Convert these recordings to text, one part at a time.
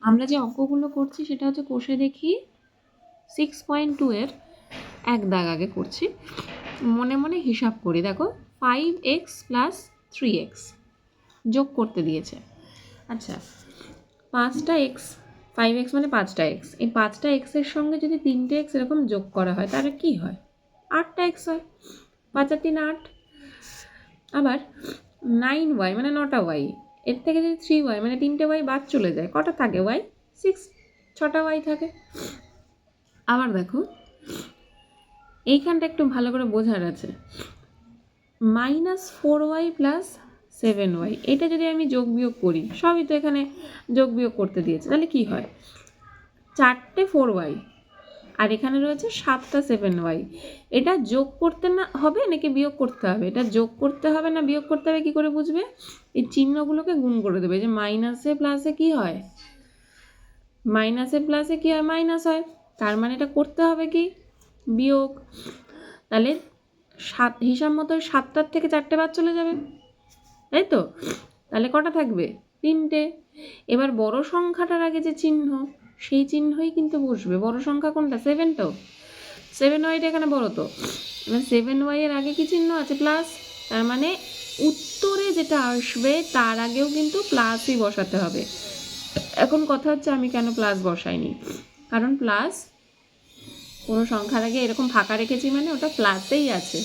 আমরা যে অঙ্কগুলো করছি সেটা হচ্ছে কোষে দেখি 6.2 এর এক দাগ আগে করছি, মনে মনে হিসাব করি। দেখো 5x প্লাস 3x যোগ করতে দিয়েছে। আচ্ছা, 5টা এক্স, 5x মানে 5টা এক্স, এই 5টা এক্সের সঙ্গে যদি 3টে এক্স এরকম যোগ করা হয় তাহলে কি হয়? 8টা এক্স হয়। 5 আর 3 8। আবার 9y মানে 9টা ওয়াই, এর থেকে যদি 3y মানে 3টে ওয়াই বাদ চলে যায়, কটা থাকে ওয়াই? 6, 6টা ওয়াই থাকে। আবার দেখো এইখানটা একটু ভালো করে বোঝার আছে, -4y প্লাস 7y, এটা যদি আমি যোগ বিয়োগ করি, সবই তো এখানে যোগ বিয়োগ করতে দিয়েছে, তাহলে কি হয়? 4টে 4y আর এখানে রয়েছে 7টা 7y। এটা যোগ করতে না হবে নাকি বিয়োগ করতে হবে? এটা যোগ করতে হবে না বিয়োগ করতে হবে কি করে বুঝবে? এই চিহ্নগুলোকে গুণ করে দেবে, যে মাইনাসে প্লাসে কি হয়? মাইনাসে প্লাসে কি হয়? মাইনাস হয়। তার মানে এটা করতে হবে কি? বিয়োগ। তাহলে হিসাব মতো 7টার থেকে 4টে বাদ চলে যাবে, তাই তো? তাহলে কটা থাকবে? 3টে। এবার বড় সংখ্যাটার আগে যে চিহ্ন, সেই চিহ্নই কিন্তু বসবে। বড় সংখ্যা কোনটা? 7 তো। 7y এখানে বড় তো, এবার 7y এর আগে কি চিহ্ন আছে? প্লাস। তার মানে উত্তরে যেটা আসবে তার আগেও কিন্তু প্লাসই বসাতে হবে। এখন কথা হচ্ছে আমি কেন প্লাস বসাইনি, কারণ প্লাস কোনো সংখ্যার আগে এরকম ফাঁকা রেখেছি মানে ওটা প্লাসেই আছে,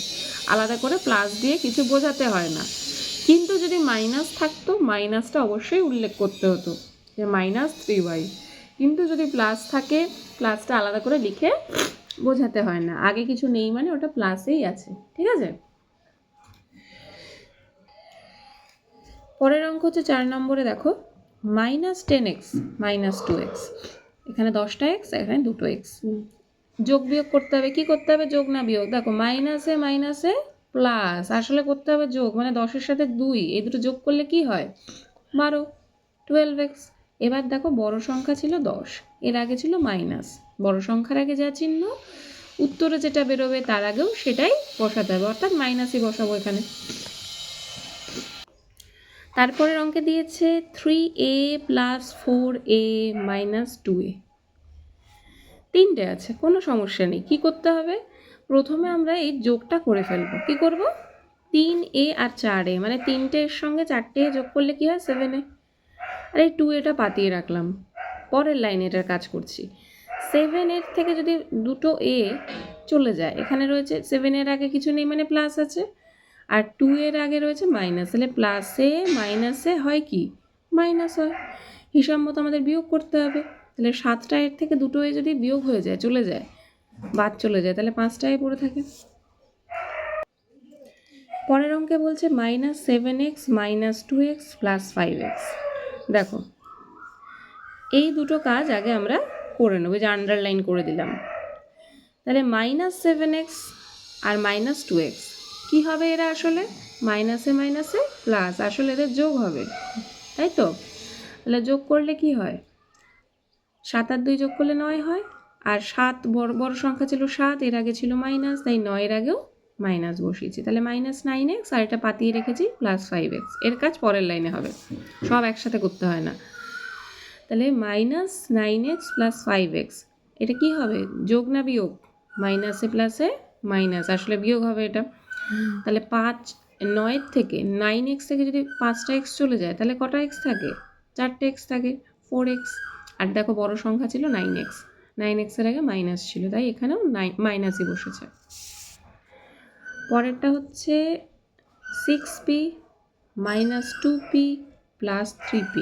আলাদা করে প্লাস দিয়ে কিছু বোঝাতে হয় না। কিন্তু যদি মাইনাস থাকতো, মাইনাসটা অবশ্যই উল্লেখ করতে হতো যে -3y, কিন্তু যদি প্লাস থাকে প্লাসটা আলাদা করে লিখে বোঝাতে হয় না, আগে কিছু নেই মানে ওটা প্লাসেই আছে। ঠিক আছে, পরের অঙ্ক হচ্ছে 4 নম্বরে। দেখো -10x -2x, এখানে 10টা এক্স, এখানে 2টো এক্স, যোগ বিয়োগ করতে হবে। কি করতে হবে? যোগ না বিয়োগ? দেখো মাইনাসে মাইনাসে প্লাস, আসলে করতে হবে যোগ, মানে 10-এর সাথে 2, এই দুটো যোগ করলে কি হয়? 12, 12x। এবার দেখো বড় সংখ্যা ছিল 10, এর আগে ছিল মাইনাস, বড় সংখ্যার আগে যা চিহ্ন উত্তরে যেটা বেরোবে তার আগেও সেটাই বসাতে হবে, অর্থাৎ মাইনাসই বসাবো এখানে। তারপরের অঙ্কে দিয়েছে 3a plus 4a minus 2a, 3টে আছে, কোনো সমস্যা নেই। কি করতে হবে? প্রথমে আমরা এই যোগটা করে ফেলবো। কি করব? 3a আর 4a, মানে 3টে এর সঙ্গে 4টে যোগ করলে কি হয়? 7a। আর এই 2aটা পাতিয়ে রাখলাম, পরের লাইনে এটার কাজ করছি। 7 এর থেকে যদি 2টো a চলে যায়, এখানে রয়েছে 7 এর আগে কিছু নেই মানে প্লাস আছে, আর 2 এর আগে রয়েছে মাইনাস, তাহলে প্লাসে মাইনাসে হয় কি? মাইনাস হয়। হিসাব মতো আমাদের বিয়োগ করতে হবে। তাহলে 7টা এর থেকে 2টো এ যদি বিয়োগ হয়ে যায়, চলে যায়, বাদ চলে যায়, তাহলে 5টা এ পড়ে থাকে। পরের অঙ্কে বলছে -7x -2x প্লাস 5x। দেখো এই দুটো কাজ আগে আমরা করে নেবো, যে আন্ডারলাইন করে দিলাম। তাহলে -7x আর -2x কি হবে? এরা আসলে মাইনাসে মাইনাসে প্লাস, আসলে এদের যোগ হবে, তাই তো? তাহলে যোগ করলে কি হয়? 7 আর 2 যোগ করলে 9 হয়, আর 7 বড় সংখ্যা ছিল 7, এর আগে ছিল মাইনাস, তাই 9 এর আগেও মাইনাস বসিয়েছি। তাহলে -9x, আর এটা পাতিয়ে রেখেছি +5x। এর কাজ পরের লাইনে হবে, সব একসাথে করতে হয় না। তাহলে -9x + 5x, এটা কি হবে? যোগ না বিয়োগ? মাইনাসে প্লাসে মাইনাস, আসলে বিয়োগ হবে এটা। তাহলে 9 থেকে 9x থেকে যদি 5টা x চলে যায়, তাহলে কটা x থাকে? 4টে x থাকে, 4x। আর দেখো বড় সংখ্যা ছিল 9x, 9x এর আগে মাইনাস ছিল, তাই এখানেও মাইনাসই বসেছে। পরেরটা হচ্ছে 6p -2p + 3p।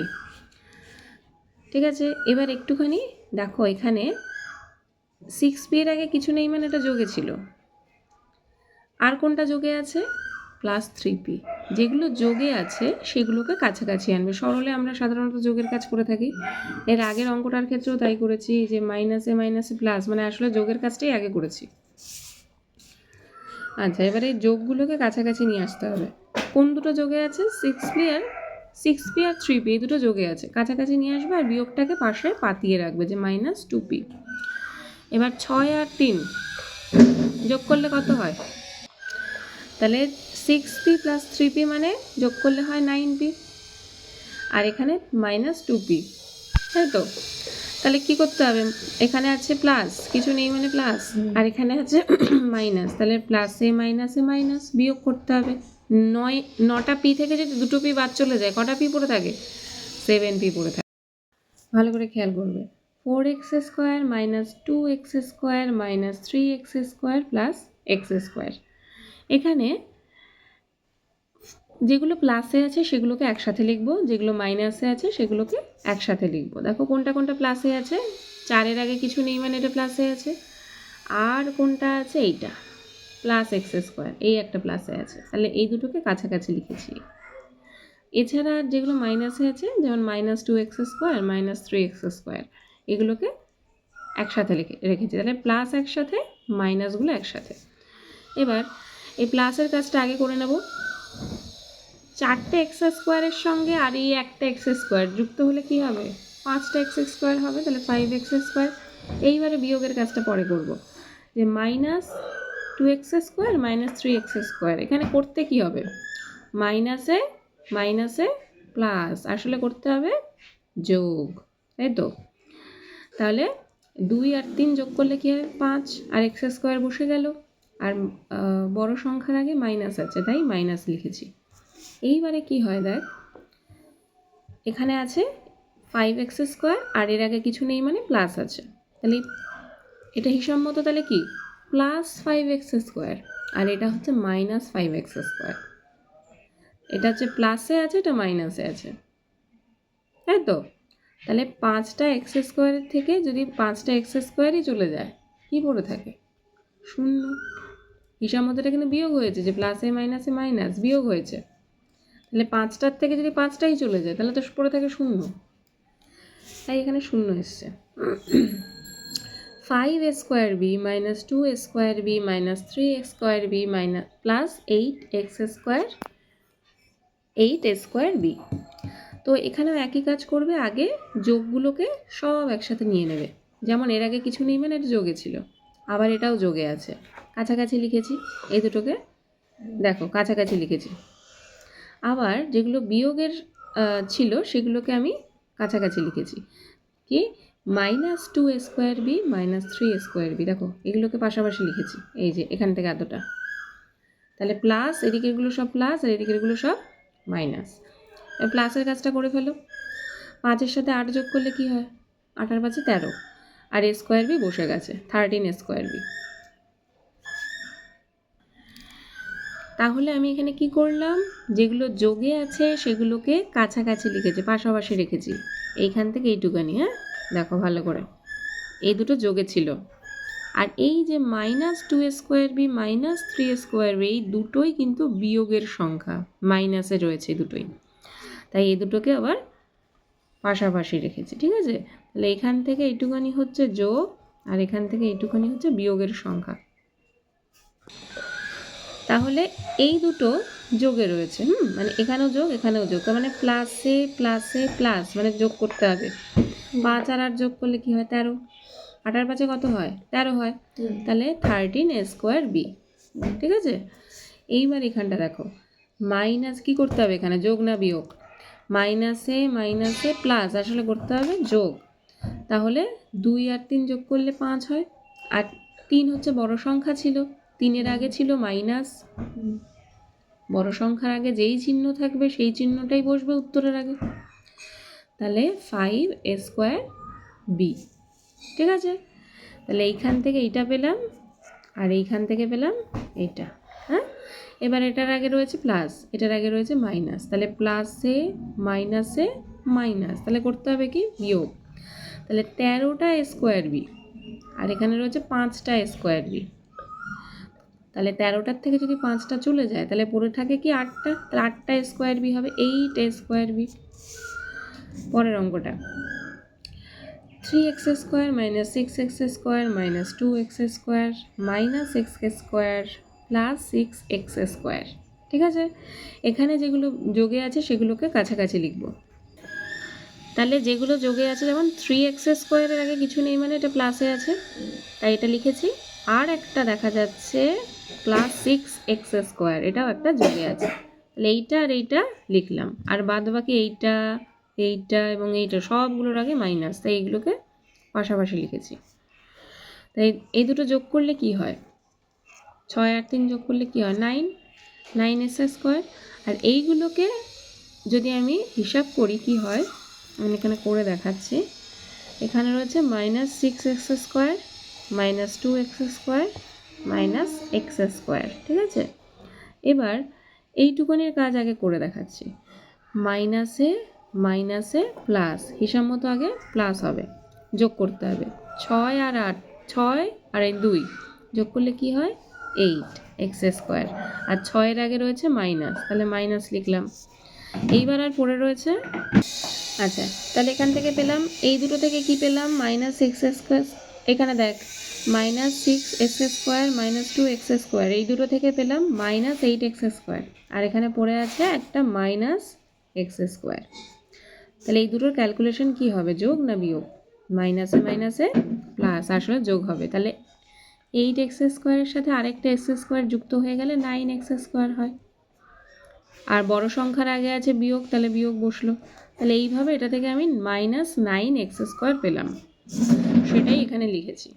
ঠিক আছে, এবার একটুখানি দেখো, এখানে 6p এর আগে কিছু নেই মানে এটা যোগে ছিল, আর কোনটা যোগে আছে? +3p। যেগুলো যোগে আছে সেগুলোকে কাছাকাছি আনবে। সরলে আমরা সাধারণত যোগের কাজ করে থাকি, এর আগের অঙ্কটার ক্ষেত্রেও তাই করেছি, যে মাইনাসে মাইনাসে প্লাস, মানে আসলে যোগের কাজটাই আগে করেছি। আচ্ছা, এবারে এই যোগগুলোকে কাছাকাছি নিয়ে আসতে হবে। কোন দুটো যোগে আছে? 6p আর 3p, এই দুটো যোগে আছে, কাছাকাছি নিয়ে আসবে, আর বিয়োগটাকে পাশে পাতিয়ে রাখবে, যে -2p। এবার 6 আর 3 যোগ করলে কত হয়? তাহলে 6p + 3p মানে যোগ করলে হয় 9p, আর এখানে -2p, তাই তো? তাহলে কি করতে হবে, এখানে আছে প্লাস, কিছু নেই মানে প্লাস, আর এখানে আছে মাইনাস, তাহলে প্লাসে মাইনাসে মাইনাস, বিয়োগ করতে হবে। 9টা পি থেকে যদি 2টো পি বাদ চলে যায়, কটা পি পড়ে থাকে? 7 পি পড়ে থাকে। ভালো করে খেয়াল করবে। 4x square minus 2x square minus 3x square plus x square. এখানে যেগুলো প্লাসে আছে সেগুলোকে একসাথে লিখবো, যেগুলো মাইনাসে আছে সেগুলোকে একসাথে লিখবো। দেখো কোনটা কোনটা প্লাসে আছে, 4-এর আগে কিছু নেই মানে এটা প্লাসে আছে, আর কোনটা আছে এইটা প্লাস এক্স স্কোয়ার, এই একটা প্লাসে আছে, তাহলে এই দুটোকে কাছাকাছি লিখেছি। এছাড়া যেগুলো মাইনাসে আছে, যেমন minus 2x square minus 3x square, এগুলোকে একসাথে রেখেছি, তাহলে প্লাস একসাথে, মাইনাসগুলো একসাথে। এবার এই প্লাসের কাজটা আগে করে নেব। 4টে এক্স স্কোয়ারের সঙ্গে আর এই একটা এক্স স্কোয়ার যুক্ত হলে কি হবে? 5টা এক্স স্কোয়ার হবে, তাহলে 5x স্কোয়ার। এইবারে বিয়োগের কাজটা পরে করব, যে minus 2x square minus 3x square, এখানে করতে কি হবে? মাইনাসে মাইনাসে প্লাস, আসলে করতে হবে যোগ, তাই তো? তাহলে 2 আর 3 যোগ করলে কি হবে? 5, আর এক্স স্কোয়ার বসে গেল, আর বড় সংখ্যার আগে মাইনাস আছে তাই মাইনাস লিখেছি। এইবারে কি হয় দেখ, এখানে আছে 5x স্কোয়ার আর এর আগে কিছু নেই মানে প্লাস আছে, তাহলে এটা হিসাব মতো তাহলে কি প্লাস 5x স্কোয়ার, আর এটা হচ্ছে মাইনাস 5x স্কোয়ার। এটা হচ্ছে প্লাসে আছে, এটা মাইনাসে আছে, তাই তো? তাহলে 5টা এক্স স্কোয়ারের থেকে যদি 5টা এক্স স্কোয়ারই চলে যায়, কি পড়ে থাকে? 0। হিসাব মতো এটা কিন্তু বিয়োগ হয়েছে, যে প্লাসে মাইনাসে মাইনাস বিয়োগ হয়েছে, তাহলে 5টার থেকে যদি 5টাই চলে যায় তাহলে তো পড়ে থাকে 0, তাই এখানে 0 এসছে। 5a square B minus 2a square B minus 3x square B minus plus 8x square 8a square B. তো এখানেও একই কাজ করবে, আগে যোগগুলোকে সব একসাথে নিয়ে নেবে, যেমন এর আগে কিছু নেই মানে এটা যোগে ছিল, আবার এটাও যোগে আছে, কাছাকাছি লিখেছি এই দুটোকে, দেখো কাছাকাছি লিখেছি। আবার যেগুলো বিয়োগের ছিল সেগুলোকে আমি কাছাকাছি লিখেছি, কি minus 2a square B minus 3a square B, দেখো এগুলোকে পাশাপাশি লিখেছি, এই যে এখান থেকে এতটা, তাহলে প্লাস এদিকেরগুলো সব প্লাস আর এদিকেরগুলো সব মাইনাস। প্লাসের কাজটা করে ফেলো, 5-এর সাথে 8 যোগ করলে কি হয়? 8 আর 5-এ 13, আর এ স্কোয়ার বি বসে গেছে 13 স্কোয়ার বি। তাহলে আমি এখানে কি করলাম, যেগুলো যোগে আছে সেগুলোকে কাছাকাছি লিখেছি, পাশাপাশি রেখেছি, এইখান থেকে এইটুকানি। হ্যাঁ দেখো ভালো করে, এই দুটো যোগে ছিল, আর এই যে minus 2a square B minus 3a square B, এই দুটোই কিন্তু বিয়োগের সংখ্যা, মাইনাসে রয়েছে দুটোই, তাই এই দুটোকে আবার পাশাপাশি রেখেছি, ঠিক আছে? তাহলে এখান থেকে এইটুখানি হচ্ছে যোগ, আর এখান থেকে এইটুখানি হচ্ছে বিয়োগের সংখ্যা। তাহলে এই দুটো যোগে রয়েছে, মানে এখানেও যোগ এখানেও যোগ, তার মানে প্লাসে প্লাসে প্লাস, মানে যোগ করতে হবে। 5 আর 8 যোগ করলে কি হয়? 13, 8 আর 5-এ কত হয়? 13 হয়, তাহলে 13a স্কোয়ার বি, ঠিক আছে? এইবার এখানটা দেখো, মাইনাস কি করতে হবে এখানে, যোগ না বিয়োগ? মাইনাসে মাইনাসে প্লাস, আসলে করতে হবে যোগ, তাহলে 2 আর 3 যোগ করলে 5 হয়, আর 3 হচ্ছে বড় সংখ্যা ছিল, 3-এর আগে ছিল মাইনাস, বড় সংখ্যার আগে যেই চিহ্ন থাকবে সেই চিহ্নটাই বসবে উত্তরের আগে, তাহলে 5a স্কোয়ার বি, ঠিক আছে? তাহলে এইখান থেকে এইটা পেলাম, আর এইখান থেকে পেলাম এটা। হ্যাঁ, এবার এটার আগে রয়েছে প্লাস, এটার আগে রয়েছে মাইনাস, তাহলে প্লাসে মাইনাসে মাইনাস, তাহলে করতে হবে কি বিয়োগ, তাহলে 13টা স্কোয়ার বি, আর এখানে রয়েছে 5টা স্কোয়ার বি, তাহলে 13টার থেকে যদি 5টা চলে যায় তাহলে পড়ে থাকে কি 8টা, তাহলে 8টা স্কোয়ার বি হবে 8a স্কোয়ার বি। পরের অঙ্কটা 3x square minus 6x square minus 2x square minus x square plus 6x square, ঠিক আছে? এখানে যেগুলো যোগে আছে সেগুলোকে কাছাকাছি লিখব, তাহলে যেগুলো যোগে আছে, যেমন 3x স্কোয়ারের আগে কিছু নেই মানে এটা প্লাসে আছে তাই এটা লিখেছি, আর একটা দেখা যাচ্ছে প্লাস 6x স্কোয়ার, এটাও একটা যোগে আছে, তাহলে এইটা আর এইটা লিখলাম, আর বাদ বাকি এইটা এইটা এবং এইটা সবগুলোর আগে মাইনাস, তাই এইগুলোকে পাশাপাশি লিখেছি। তাই এই দুটো যোগ করলে কি হয়, 6 আর 3 যোগ করলে কি হয়, 9x²। আর এইগুলোকে যদি আমি হিসাব করি কি হয়, আমি এখানে করে দেখাচ্ছি। এখানে রয়েছে -6x² -2x² -x², ঠিক আছে। এবার এইটুকুনির কাজ আগে করে দেখাচ্ছি। মাইনাসে মাইনাসে প্লাস, হিসাব মতো আগে প্লাস হবে, যোগ করতে হবে। 6 আর 8, 6 আর 2 যোগ করলে কি হয়, 8x²। আর 6-এর আগে রয়েছে মাইনাস, তাহলে মাইনাস লিখলাম। এইবার আর পড়ে রয়েছে, আচ্ছা তাহলে এখান থেকে পেলাম, এই দুটো থেকে কি পেলাম, -6x²। এখানে দেখ -6x² -2x², এই দুটো থেকে পেলাম -8x²। আর এখানে পড়ে আছে একটা -x²। তাহলে এই দুটোর ক্যালকুলেশন কি হবে, যোগ না বিয়োগ, মাইনাসে মাইনাসে প্লাস, আসলে যোগ হবে। তাহলে 8x² এর সাথে আরেকটা x² যুক্ত হয়ে গেলে 9x² হয়। আর বড় সংখ্যার আগে আছে বিয়োগ, তাহলে বিয়োগ বসলো। তাহলে এইভাবে এটা থেকে আমি -9x² পেলাম, সেটাই এখানে লিখেছি,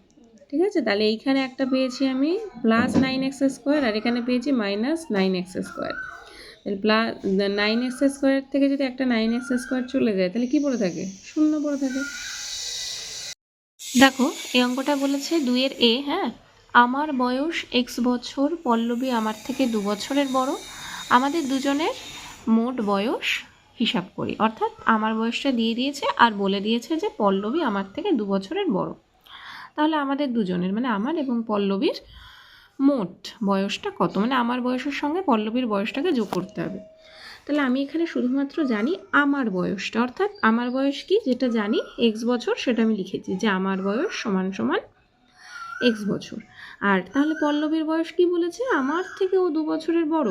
ঠিক আছে। তাহলে এইখানে একটা পেয়েছি আমি +9x², আর এখানে পেয়েছি -9x²। +9x² থেকে যদি একটা 9x² চলে যায় তাহলে কি পড়ে থাকে, 0 পড়ে থাকে। দেখো এই অঙ্কটা বলেছে 2-এর A, হ্যাঁ, আমার বয়স x বছর, পল্লবী আমার থেকে 2 বছরের বড়, আমাদের দুজনের মোট বয়স হিসাব করি। অর্থাৎ আমার বয়সটা দিয়ে দিয়েছে আর বলে দিয়েছে যে পল্লবী আমার থেকে 2 বছরের বড়। তাহলে আমাদের দুজনের মানে আমার এবং পল্লবীর মোট বয়সটা কত, মানে আমার বয়সের সঙ্গে পল্লবীর বয়সটাকে যোগ করতে হবে। তাহলে আমি এখানে শুধুমাত্র জানি আমার বয়সটা, অর্থাৎ আমার বয়স কি যেটা জানি x বছর, সেটা আমি লিখেছি যে আমার বয়স সমান সমান x বছর। আর তাহলে পল্লবীর বয়স কি বলেছে, আমার থেকে ও 2 বছরের বড়,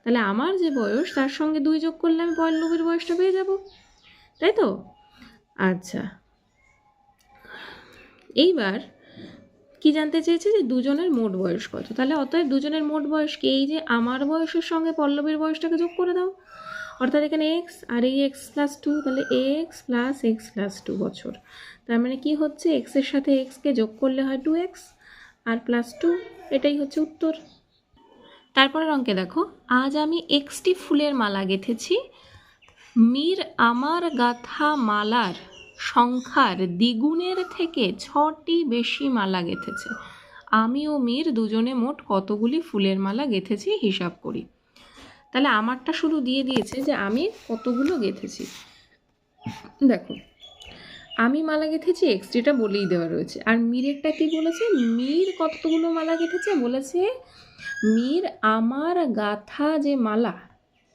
তাহলে আমার যে বয়স তার সঙ্গে 2 যোগ করলে আমি পল্লবীর বয়সটা পেয়ে যাব, তাই তো। আচ্ছা এইবার কি জানতে চেয়েছে যে দুজনের মোট বয়স কত, তাহলে অতএব দুজনের মোট বয়স কি, এই যে আমার বয়সের সঙ্গে পল্লবীর বয়সটাকে যোগ করে দাও। অর্থাৎ এখানে x আর এই x+2, তাহলে x + x+2 বছর। তার মানে কি হচ্ছে, x এর সাথে x কে যোগ করলে হয় 2x আর +2, এটাই হচ্ছে উত্তর। তারপরের অঙ্কে দেখো, আজ আমি xটি ফুলের মালা গেঁথেছি, মীর আমার গাঁথা মালার সংখ্যার দ্বিগুণের থেকে 6টি বেশি মালা গেঁথেছে। আমি ও মীর দুজনে মোট কতগুলি ফুলের মালা গেঁথেছি হিসাব করি। তাহলে আমারটা শুধু দিয়ে দিয়েছে যে আমি কতগুলো গেঁথেছি। দেখো আমি মালা গেঁথেছি x, যেটা বলেই দেওয়া রয়েছে। আর মীরেরটা কি বলেছে, মীর কতগুলো মালা গেঁথেছে, বলেছে মীর আমার গাঁথা যে মালা,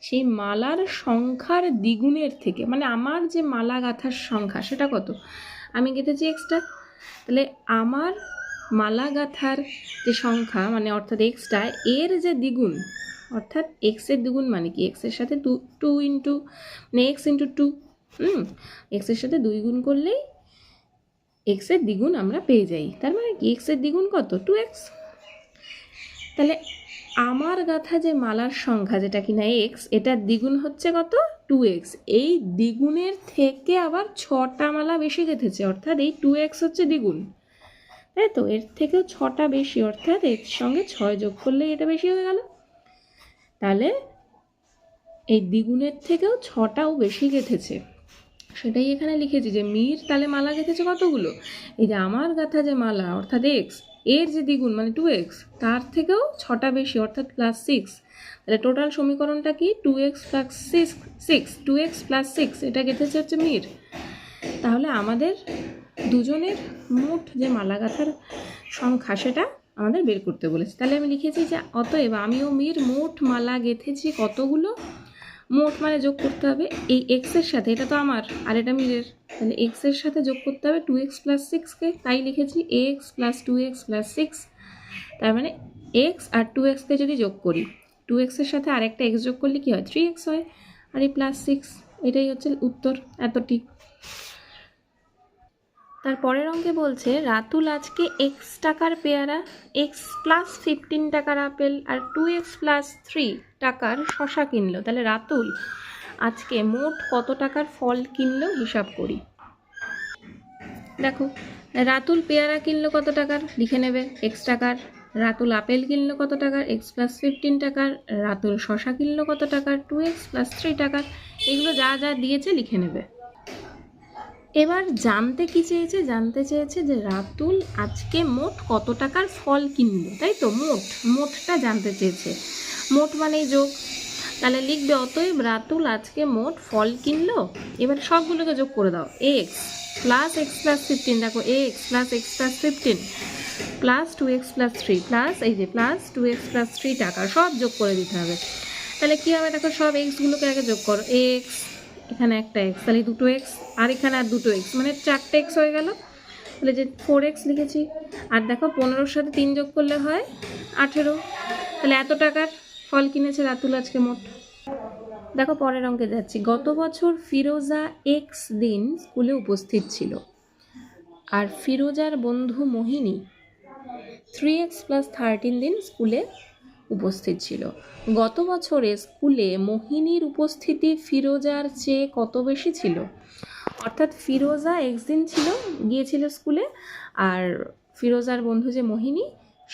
সেই মালার সংখ্যার দ্বিগুণের থেকে, মানে আমার যে মালা গাঁথার সংখ্যা সেটা কত, আমি গেঁথেছি এক্সটা, তাহলে আমার মালা গাঁথার যে সংখ্যা মানে অর্থাৎ এক্সটা, এর যে দ্বিগুণ, অর্থাৎ এক্সের দ্বিগুণ মানে কি, এক্সের সাথে 2 ইন্টু মানে x ইন্টু 2, এক্সের সাথে 2 গুণ করলেই এক্সের দ্বিগুণ আমরা পেয়ে যাই। তার মানে কি এক্সের দ্বিগুণ কত, 2x। তাহলে আমার গাঁথা যে মালার সংখ্যা যেটা কিনা x, এটার দ্বিগুণ হচ্ছে কত, 2x। এই দ্বিগুণের থেকে আবার 6টা মালা বেশি গেঁথেছে, অর্থাৎ এই 2x হচ্ছে দ্বিগুণ, তাই তো। এর থেকেও 6টা বেশি, অর্থাৎ এর সঙ্গে 6 যোগ করলে এটা বেশি হয়ে গেল। তাহলে এই দ্বিগুণের থেকেও 6টাও বেশি গেঁথেছে, সেটাই এখানে লিখেছি যে মীর তাহলে মালা গেঁথেছে কতগুলো, এই যে আমার গাঁথা যে মালা অর্থাৎ x, এর যে দ্বিগুণ মানে 2x, তার থেকেও 6টা বেশি অর্থাৎ +6। তাহলে টোটাল সমীকরণটা কি, 2x + 6, 2x + 6, এটা গেঁথেছে হচ্ছে মীর। তাহলে আমাদের দুজনের মোট যে মালা গাঁথার সংখ্যা সেটা আমাদের বের করতে বলেছে। তাহলে আমি লিখেছি যে অতএব আমি ও মীর মোট মালা গেঁথেছি কতগুলো, মোট মানে যোগ করতে হবে এই এক্সের সাথে, এটা তো আমার আর এটা মীরের, তাহলে এক্সের সাথে যোগ করতে হবে 2x + 6কে, তাই লিখেছি x + 2x + 6। তার মানে x আর 2xকে যদি যোগ করি, 2x এর সাথে আরেকটা x যোগ করলে কি হয়, 3x হয়, আর এই +6, এটাই হচ্ছে উত্তর, এতটি। তারপরের অঙ্কে বলছে রাতুল আজকে x টাকার পেয়ারা, x + 15 টাকার আপেল আর 2x + 3 টাকার শশা কিনলো। তাহলে রাতুল আজকে মোট কত টাকার ফল কিনলো হিসাব করি। দেখো, রাতুল পেয়ারা কিনলো কত টাকার, লিখে নেবে এক্স টাকার। রাতুল আপেল কিনলো কত টাকার, এক্স প্লাস 15 টাকার। রাতুল শশা কিনলো কত টাকার, 2x প্লাস 3 টাকার। এগুলো যা যা দিয়েছে লিখে নেবে। এবার জানতে কি চেয়েছে, জানতে চেয়েছে যে রাতুল আজকে মোট কত টাকার ফল কিনলো, তাই তো? মোটটা জানতে চেয়েছে, মোট মানেই যোগ। তাহলে লিখবে অতএব রাতুল আজকে মোট ফল কিনলো। এবার সবগুলোকে যোগ করে দাও, এক্স প্লাস এক্স প্লাস 15, দেখো x plus x plus 15 plus 2x plus 3 plus এই যে প্লাস 2x প্লাস 3 টাকা, সব যোগ করে দিতে হবে। তাহলে কী হবে দেখো, সব এক্সগুলোকে আগে যোগ করো, এক্স এখানে একটা এক্স, তাহলে দুটো এক্স, আর এখানে আর দুটো এক্স, মানে 4টে এক্স হয়ে গেল। তাহলে যে 4x লিখেছি, আর দেখো 15-র সাথে 3 যোগ করলে হয় 18। তাহলে এত টাকার ফল কিনেছে রাতুল আজকে মোট। দেখো পরের অঙ্কে যাচ্ছি। গত বছর ফিরোজা এক্স দিন স্কুলে উপস্থিত ছিল, আর ফিরোজার বন্ধু মোহিনী 3x প্লাস 13 দিন স্কুলে উপস্থিত ছিল। গত বছরে স্কুলে মোহিনীর উপস্থিতি ফিরোজার চেয়ে কত বেশি ছিল? অর্থাৎ ফিরোজা এক্স দিন গিয়েছিল স্কুলে, আর ফিরোজার বন্ধু যে মোহিনী,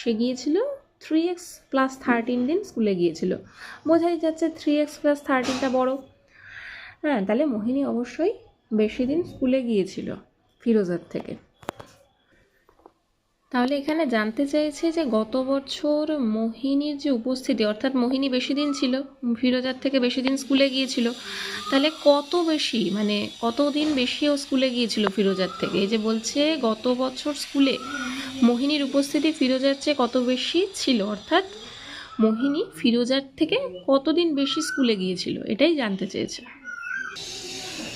সে গিয়েছিল 3x প্লাস 13 দিন স্কুলে গিয়েছিল। বোঝাই যাচ্ছে 3x প্লাস 13টা বড়। হ্যাঁ, তাহলে মোহিনী অবশ্যই বেশি দিন স্কুলে গিয়েছিল ফিরোজার থেকে। তাহলে এখানে জানতে চাইছে যে গত বছর মোহিনীর যে উপস্থিতি, অর্থাৎ মোহিনী বেশি দিন ছিল, ফিরোজার থেকে বেশি দিন স্কুলে গিয়েছিল, তাহলে কত বেশি, মানে কতদিন বেশি ও স্কুলে গিয়েছিল ফিরোজার থেকে। এই যে বলছে গত বছর স্কুলে মোহিনীর উপস্থিতি ফিরোজার চেয়ে কত বেশি ছিল, অর্থাৎ মোহিনী ফিরোজার থেকে কতদিন বেশি স্কুলে গিয়েছিল, এটাই জানতে চেয়েছে।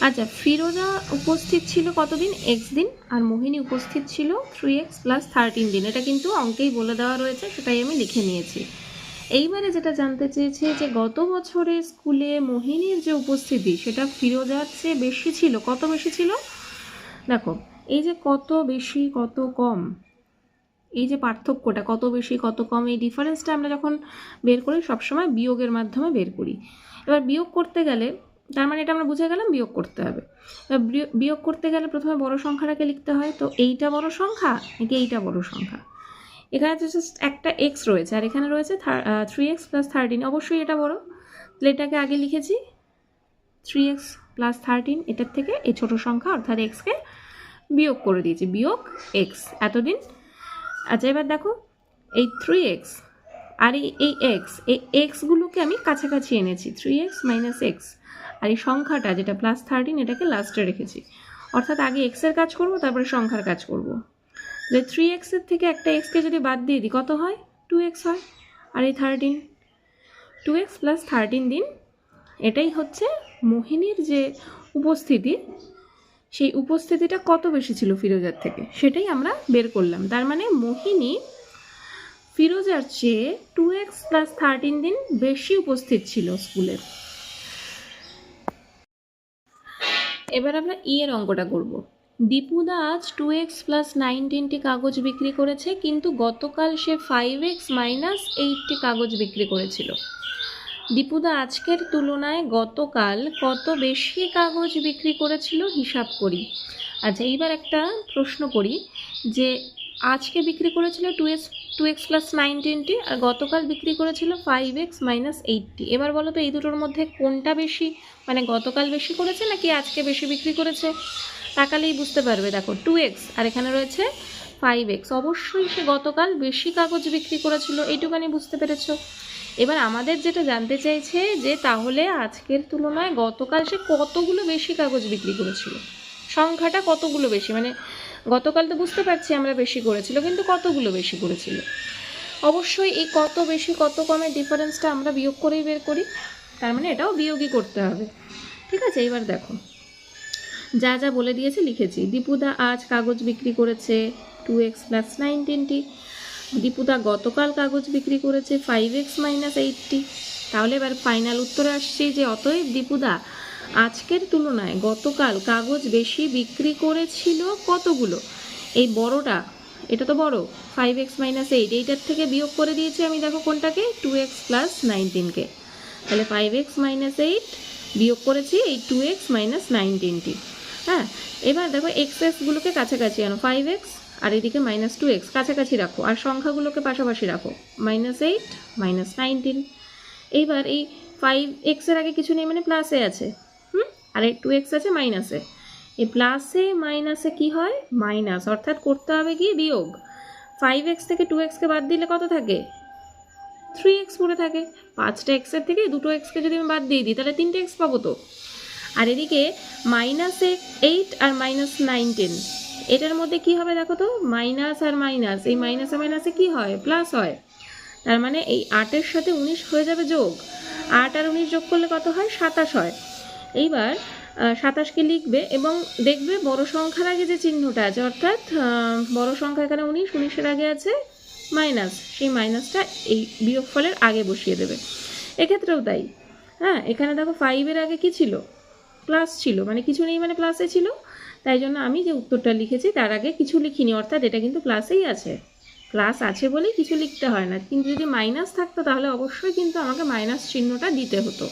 আচ্ছা, ফিরোজা উপস্থিত ছিল কতদিন, এক্স দিন, আর মোহিনী উপস্থিত ছিল 3x প্লাস 13 দিন। এটা কিন্তু অঙ্কেই বলে দেওয়া রয়েছে, সেটাই আমি লিখে নিয়েছি। এইবারে যেটা জানতে চেয়েছে যে গত বছরে স্কুলে মোহিনীর যে উপস্থিতি সেটা ফিরোজার চেয়ে বেশি ছিল, কত বেশি ছিল? দেখো এই যে কত বেশি কত কম, এই যে পার্থক্যটা কত বেশি কত কম, এই ডিফারেন্সটা আমরা যখন বের করি সবসময় বিয়োগের মাধ্যমে বের করি। এবার বিয়োগ করতে গেলে, তার মানে এটা আমরা বুঝে গেলাম বিয়োগ করতে হবে। এবার বিয়োগ করতে গেলে প্রথমে বড় সংখ্যাটাকে লিখতে হয়, তো এইটা বড় সংখ্যা নাকি এইটা বড় সংখ্যা? এখানে জাস্ট একটা এক্স রয়েছে, আর এখানে রয়েছে 3x প্লাস 13, অবশ্যই এটা বড়। তাহলে এটাকে আগে লিখেছি 3x প্লাস 13, এটার থেকে এই ছোট সংখ্যা অর্থাৎ এক্সকে বিয়োগ করে দিয়েছি, বিয়োগ এক্স এতদিন। আচ্ছা এবার দেখো এই 3x আর এই এক্স, এই এক্সগুলোকে আমি কাছাকাছি এনেছি, 3x মাইনাস এক্স, আর এই সংখ্যাটা যেটা প্লাস 13 এটাকে লাস্টে রেখেছি। অর্থাৎ আগে এক্সের কাজ করব, তারপরে সংখ্যার কাজ করব। যে 3x এর থেকে একটা এক্সকে যদি বাদ দিয়ে দিই কত হয়, 2x হয়। আর এই 13, 2x প্লাস 13 দিন, এটাই হচ্ছে মোহিনীর যে উপস্থিতি, সেই উপস্থিতিটা কত বেশি ছিল ফিরোজার থেকে, সেটাই আমরা বের করলাম। তার মানে মোহিনী ফিরোজার চেয়ে 2x প্লাস 13 দিন বেশি উপস্থিত ছিল স্কুলে। এবার আমরা এর অঙ্কটা করব। দীপুদা আজ 2x প্লাস 19টি কাগজ বিক্রি করেছে, কিন্তু গতকাল সে 5x মাইনাস 8টি কাগজ বিক্রি করেছিল। দীপুদা আজকের তুলনায় গতকাল কত বেশি কাগজ বিক্রি করেছিল হিসাব করি। আচ্ছা এইবার একটা প্রশ্ন করি, যে আজকে বিক্রি করেছিল 2x প্লাস 19টি, আর গতকাল বিক্রি করেছিল 5x মাইনাস 8টি। এবার বলো তো এই দুটোর মধ্যে কোনটা বেশি, মানে গতকাল বেশি করেছে নাকি আজকে বেশি বিক্রি করেছে? তাকালেই বুঝতে পারবে, দেখো 2x আর এখানে রয়েছে 5x, অবশ্যই সে গতকাল বেশি কাগজ বিক্রি করেছিল, এইটুখানি বুঝতে পেরেছো। এবার আমাদের যেটা জানতে চাইছে যে তাহলে আজকের তুলনায় গতকাল সে কতগুলো বেশি কাগজ বিক্রি করেছিল, সংখ্যাটা কতগুলো বেশি, মানে গতকাল তো বুঝতে পারছি আমরা বেশি করেছিল, কিন্তু কতগুলো বেশি করেছিল। অবশ্যই এই কত বেশি কত কমের ডিফারেন্সটা আমরা বিয়োগ করেই বের করি, তার মানে এটাও বিয়োগই করতে হবে। ঠিক আছে, এবার দেখো যা যা বলে দিয়েছে লিখেছি। দীপুদা আজ কাগজ বিক্রি করেছে 2x প্লাস 19টি, দীপুদা গতকাল কাগজ বিক্রি করেছে 5x মাইনাস 8টি। তাহলে এবার ফাইনাল উত্তরে আসছি যে অতএব দীপুদা আজকের তুলনায় গতকাল কাগজ বেশি বিক্রি করেছিল কতগুলো। এই বড়টা, এটা তো বড় 5x মাইনাস 8, এইটার থেকে বিয়োগ করে দিয়েছি আমি, দেখো কোনটাকে, 2x প্লাস 19কে। তাহলে 5x মাইনাস 8 বিয়োগ করেছি এই 2x মাইনাস 19টি। হ্যাঁ, এবার দেখো এক্সগুলোকে কাছাকাছি আনো, 5x আর এদিকে মাইনাস 2x কাছাকাছি রাখো, আর সংখ্যাগুলোকে পাশাপাশি রাখো, -8 -19। এইবার এই 5x এর আগে কিছু নেই মানে প্লাসে আছে, আর এই 2x আছে মাইনাসে। এই প্লাসে মাইনাসে কি হয়? মাইনাস, অর্থাৎ করতে হবে কি বিয়োগ। 5x থেকে 2xকে বাদ দিলে কত থাকে? 3x পড়ে থাকে। 5টা এক্সের থেকে 2টো এক্সকে যদি আমি বাদ দিয়ে দিই তাহলে 3টে এক্স পাবো তো। আর এদিকে -8 আর -19, এটার মধ্যে কি হবে দেখো তো, মাইনাস আর মাইনাস, এই মাইনাসে মাইনাসে কি হয়? প্লাস হয়। তার মানে এই 8-এর সাথে 19 হয়ে যাবে যোগ, 8 আর 19 যোগ করলে কত হয়? 27 হয়। এইবার 27কে লিখবে এবং দেখবে বড় সংখ্যার আগে যে চিহ্নটা আছে, অর্থাৎ বড় সংখ্যা এখানে 19, 19-এর আগে আছে মাইনাস, সেই মাইনাসটা এই বিয়োগফলের আগে বসিয়ে দেবে। এক্ষেত্রেও তাই। হ্যাঁ, এখানে দেখো 5-এর আগে কি ছিল? প্লাস ছিল, মানে কিছু নেই মানে প্লাসে ছিল, তাই জন্য আমি যে উত্তরটা লিখেছি তার আগে কিছু লিখিনি, অর্থাৎ এটা কিন্তু প্লাসেই আছে। প্লাস আছে বলেই কিছু লিখতে হয় না, কিন্তু যদি মাইনাস থাকতো তাহলে অবশ্যই কিন্তু আমাকে মাইনাস চিহ্নটা দিতে হতো।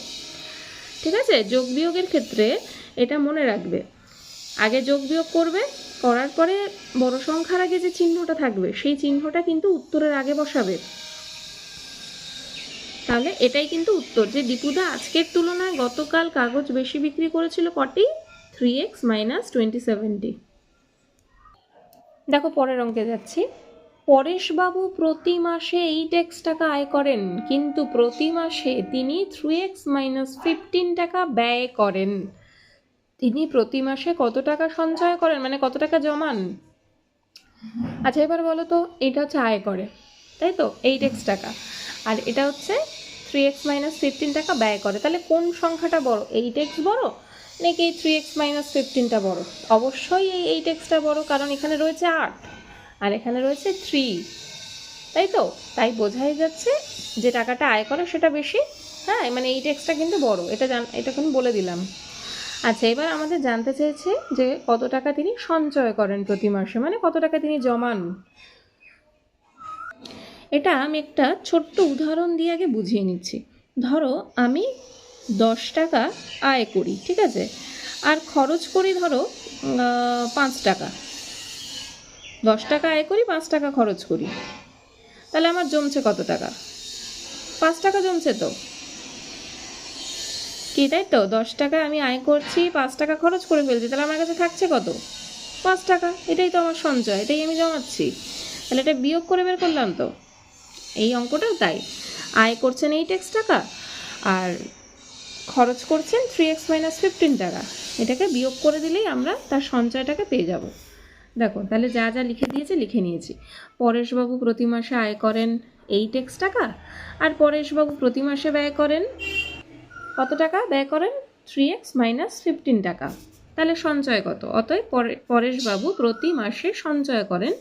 ঠিক আছে, যোগ বিয়োগের ক্ষেত্রে এটা মনে রাখবে, আগে যোগ বিয়োগ করবে, করার পরে বড় সংখ্যার আগে যে চিহ্নটা থাকবে সেই চিহ্নটা কিন্তু উত্তরের আগে বসাবে। তাহলে এটাই কিন্তু উত্তর, যে দীপুদা আজকের তুলনায় গতকাল কাগজ বেশি বিক্রি করেছিল কটি? 3x minus 27টি। দেখো পরের অঙ্কে যাচ্ছি। পরেশবাবু প্রতি মাসে 8x টাকা আয় করেন, কিন্তু প্রতি মাসে তিনি 3x মাইনাস 15 টাকা ব্যয় করেন। তিনি প্রতি মাসে কত টাকা সঞ্চয় করেন, মানে কত টাকা জমান? আচ্ছা এবার বলো তো, এটা হচ্ছে আয় করে, তাই তো, 8x টাকা, আর এটা হচ্ছে 3x মাইনাস 15 টাকা ব্যয় করে। তাহলে কোন সংখ্যাটা বড়, 8x বড় নাকি এই 3x মাইনাস 15টা বড়? অবশ্যই এই 8xটা বড়, কারণ এখানে রয়েছে 8 আর এখানে রয়েছে 3, তাই তো। তাই বোঝাই যাচ্ছে যে টাকাটা আয় করে সেটা বেশি। হ্যাঁ, মানে 8xটা কিন্তু বড়, এটা এখন বলে দিলাম। আচ্ছা, এবার আমাদের জানতে চেয়েছে যে কত টাকা তিনি সঞ্চয় করেন প্রতি মাসে, মানে কত টাকা তিনি জমান। এটা আমি একটা ছোট্ট উদাহরণ দিয়ে আগে বুঝিয়ে নিচ্ছি। ধরো আমি 10 টাকা আয় করি, ঠিক আছে, আর খরচ করি ধরো 5 টাকা। 10 টাকা আয় করি, 5 টাকা খরচ করি, তাহলে আমার জমছে কত টাকা? 5 টাকা জমছে তো, কি তাই তো? 10 টাকা আমি আয় করছি, 5 টাকা খরচ করে ফেলছি, তাহলে আমার কাছে থাকছে কত? 5 টাকা। এটাই তো আমার সঞ্চয়, এটাই আমি জমাচ্ছি। তাহলে এটা বিয়োগ করে বের করলাম তো। এই অঙ্কটাও তাই, আয় করছেন 8x টাকা আর খরচ করছেন 3x মাইনাস 15 টাকা, এটাকে বিয়োগ করে দিলেই আমরা তার সঞ্চয়টাকে পেয়ে যাব। দেখো তাহলে যা যা লিখে দিয়েছে লিখে নিয়েছি। পরেশবাবু প্রতি মাসে আয় করেন 8x টাকা, আর পরেশবাবু প্রতি মাসে ব্যয় করেন কত টাকা? ব্যয় করেন 3x মাইনাস 15 টাকা। তাহলে সঞ্চয় কত? অতএব পরেশবাবু প্রতি মাসে সঞ্চয় করেন,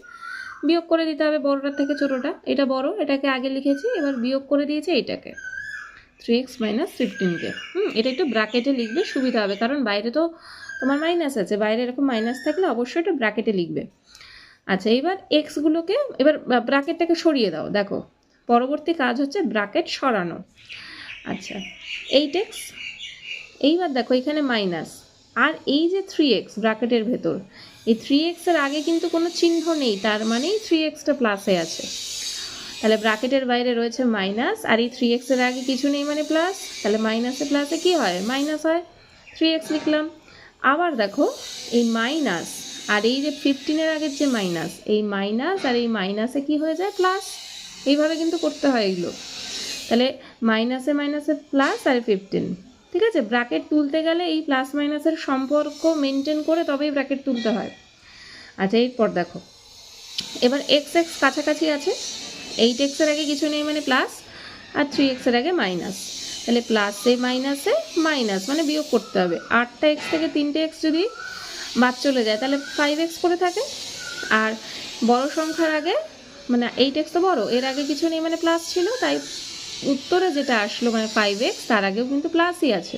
বিয়োগ করে দিতে হবে বড়টার থেকে ছোটটা। এটা বড়, এটাকে আগে লিখেছি, এবার বিয়োগ করে দিয়েছে এইটাকে 3x মাইনাস 15কে। এটা একটু ব্র্যাকেটে লিখবে, সুবিধা হবে, কারণ বাইরে তো তোমার মাইনাস আছে, বাইরে এরকম মাইনাস থাকলে অবশ্যই এটা ব্র্যাকেটে লিখবে। আচ্ছা, এবার এক্সগুলোকে, এবার ব্র্যাকেটটাকে সরিয়ে দাও। দেখো পরবর্তী কাজ হচ্ছে ব্র্যাকেট সরানো। আচ্ছা 8x, এইবার দেখো এখানে মাইনাস, আর এই যে 3x ব্র্যাকেটের ভেতর, এই 3x এর আগে কিন্তু কোনো চিহ্ন নেই, তার মানেই 3xটা প্লাসে আছে। তাহলে ব্র্যাকেটের বাইরে রয়েছে মাইনাস, আর এই 3x এর আগে কিছু নেই মানে প্লাস, তাহলে মাইনাসে প্লাসে কি হয়? মাইনাস হয়। 3x লিখলাম। আবার দেখো এই মাইনাস আর এই যে 15-এর আগের যে মাইনাস, এই মাইনাস আর এই মাইনাসে কি হয়ে যায়? প্লাস। এইভাবে কিন্তু করতে হয় এগুলো। তাহলে মাইনাসে মাইনাসে প্লাস আর 15, ঠিক আছে। ব্র্যাকেট তুলতে গেলে এই প্লাস মাইনাসের সম্পর্ক মেনটেন করে তবেই ব্র্যাকেট তুলতে হয়। আচ্ছা এরপর দেখো, এবার এক্স কাছাকাছি আছে, 8x এর আগে কিছু নেই মানে প্লাস, আর 3x এর আগে মাইনাস, তাহলে প্লাসে মাইনাসে মাইনাস, মানে বিয়োগ করতে হবে। 8টা x থেকে 3টে x যদি বাদ চলে যায় তাহলে 5x করে থাকে, আর বড় সংখ্যার আগে মানে 8x তো বড়, এর আগে কিছু নেই মানে প্লাস ছিল, তাই উত্তরে যেটা আসলো মানে 5x, তার আগেও কিন্তু প্লাসই আছে,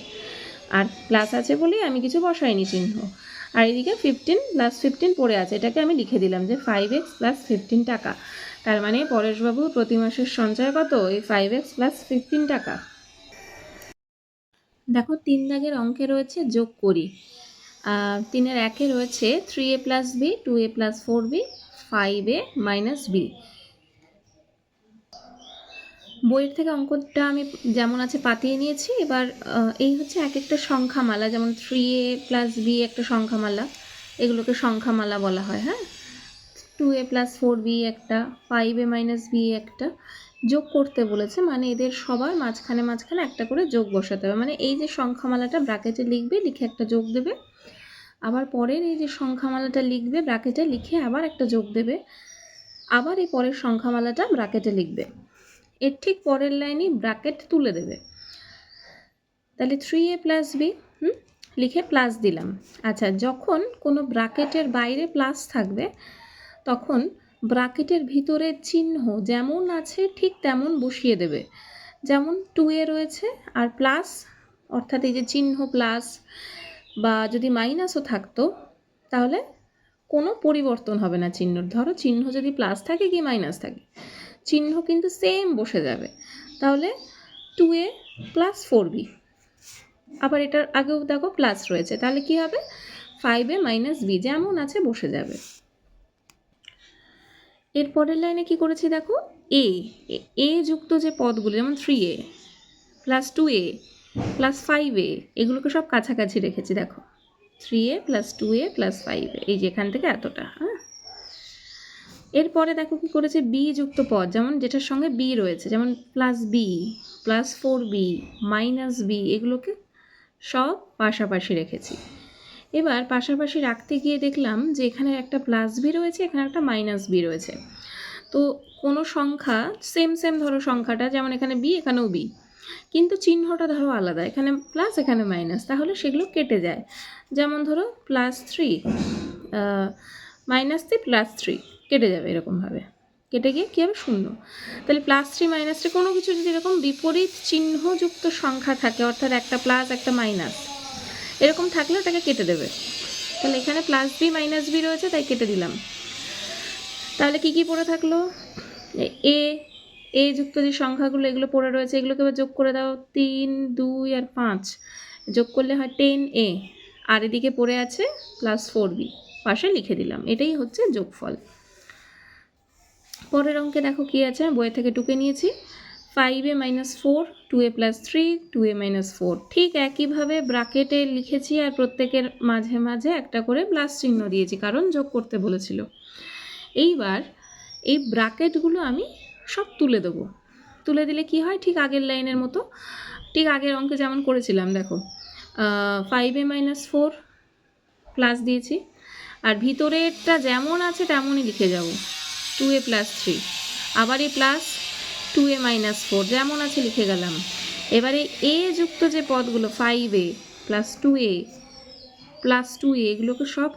আর প্লাস আছে বলেই আমি কিছু বসাইনি চিহ্ন। আর এদিকে 15 প্লাস 15 পড়ে আছে, এটাকে আমি লিখে দিলাম যে 5x প্লাস 15 টাকা। তার মানে পরেশবাবু প্রতি মাসের সঞ্চয় কত? এই 5x প্লাস 15 টাকা। দেখো 3 দাগের অঙ্কে রয়েছে যোগ করি। 3-এর 1-এ রয়েছে 3a plus B, 2a plus 4b, 5a minus B. বইয়ের থেকে অঙ্কটা আমি যেমন আছে পাতিয়ে নিয়েছি। এবার এই হচ্ছে এক একটা সংখ্যামালা, যেমন 3a প্লাস বি একটা সংখ্যামালা, এগুলোকে সংখ্যামালা বলা হয়। হ্যাঁ, 2a প্লাস 4b একটা, 5a মাইনাস বি একটা। যোগ করতে বলেছে মানে এদের সবার মাঝখানে মাঝখানে একটা করে যোগ বসাতে হবে। মানে এই যে সংখ্যামালাটা ব্র্যাকেটে লিখবে, লিখে একটা যোগ দেবে, আবার পরের এই যে সংখ্যামালাটা লিখবে ব্র্যাকেটে লিখে আবার একটা যোগ দেবে, আবার এই পরের সংখ্যামালাটা ব্র্যাকেটে লিখবে, এর ঠিক পরের লাইনই ব্র্যাকেট তুলে দেবে। তাহলে 3a প্লাস বি লিখে প্লাস দিলাম। আচ্ছা, যখন কোনো ব্র্যাকেটের বাইরে প্লাস থাকবে তখন ব্র্যাকেটের ভিতরে চিহ্ন যেমন আছে ঠিক তেমন বসিয়ে দেবে। যেমন 2a রয়েছে আর প্লাস, অর্থাৎ এই যে চিহ্ন প্লাস, বা যদি মাইনাসও থাকতো তাহলে কোনো পরিবর্তন হবে না চিহ্নর। ধরো চিহ্ন যদি প্লাস থাকে কি মাইনাস থাকে, চিহ্ন কিন্তু সেম বসে যাবে। তাহলে 2a প্লাস 4b, আবার এটার আগেও দেখো প্লাস রয়েছে, তাহলে কি হবে 5a মাইনাস বি যেমন আছে বসে যাবে। এর পরের লাইনে কি করেছি দেখো, এ যুক্ত যে পদগুলো, যেমন 3a plus 2a plus 5a, এগুলোকে সব কাছাকাছি রেখেছি। দেখো 3a plus 2a plus 5a, এই যে এখান থেকে এতটা। হ্যাঁ, এরপরে দেখো কি করেছে, বি যুক্ত পদ, যেমন যেটার সঙ্গে বি রয়েছে, যেমন plus B, plus 4b, minus B, এগুলোকে সব পাশাপাশি রেখেছি। এবার পাশাপাশি রাখতে গিয়ে দেখলাম যে এখানে একটা প্লাস বি রয়েছে, এখানে একটা মাইনাস বি রয়েছে। তো কোনো সংখ্যা সেম সেম, ধরো সংখ্যাটা যেমন এখানে বি এখানেও বি, কিন্তু চিহ্নটা ধরো আলাদা, এখানে প্লাস এখানে মাইনাস, তাহলে সেগুলো কেটে যায়। যেমন ধরো +3 -3 +3 কেটে যাবে এরকমভাবে, কেটে গিয়ে কী হবে 0। তাহলে +3 -3 কোনো কিছু যদি এরকম বিপরীত চিহ্নযুক্ত সংখ্যা থাকে, অর্থাৎ একটা প্লাস একটা মাইনাস এরকম থাকলে ওটাকে কেটে দেবে। তাহলে এখানে প্লাস বি মাইনাস বি রয়েছে তাই কেটে দিলাম। তাহলে কি কি পড়ে থাকলো, এ যুক্ত যে সংখ্যাগুলো এগুলো পড়ে রয়েছে, এগুলোকে এবার যোগ করে দাও। 3, 2 আর 5 যোগ করলে হয় 10a, আর এদিকে পড়ে আছে +4b, পাশে লিখে দিলাম। এটাই হচ্ছে যোগফল। পরের অঙ্কে দেখো কি আছে, বই থেকে টুকে নিয়েছি। 5a minus 4, 2a plus 3, 2a minus 4, ঠিক একইভাবে ব্র্যাকেটে লিখেছি আর প্রত্যেকের মাঝে মাঝে একটা করে প্লাস চিহ্ন দিয়েছি, কারণ যোগ করতে বলেছিল। এইবার এই ব্র্যাকেটগুলো আমি সব তুলে দেবো। তুলে দিলে কি হয়, ঠিক আগের লাইনের মতো, ঠিক আগের অঙ্কে যেমন করেছিলাম। দেখো 5a মাইনাস 4 প্লাস দিয়েছি, আর ভিতরেরটা যেমন আছে তেমনই লিখে যাব, 2a প্লাস 3, আবার এই প্লাস 2a মাইনাস 4 যেমন আছে লিখে গেলাম। এবারে এ যুক্ত যে পদগুলো 5a plus 2a plus 2a, এগুলোকে সব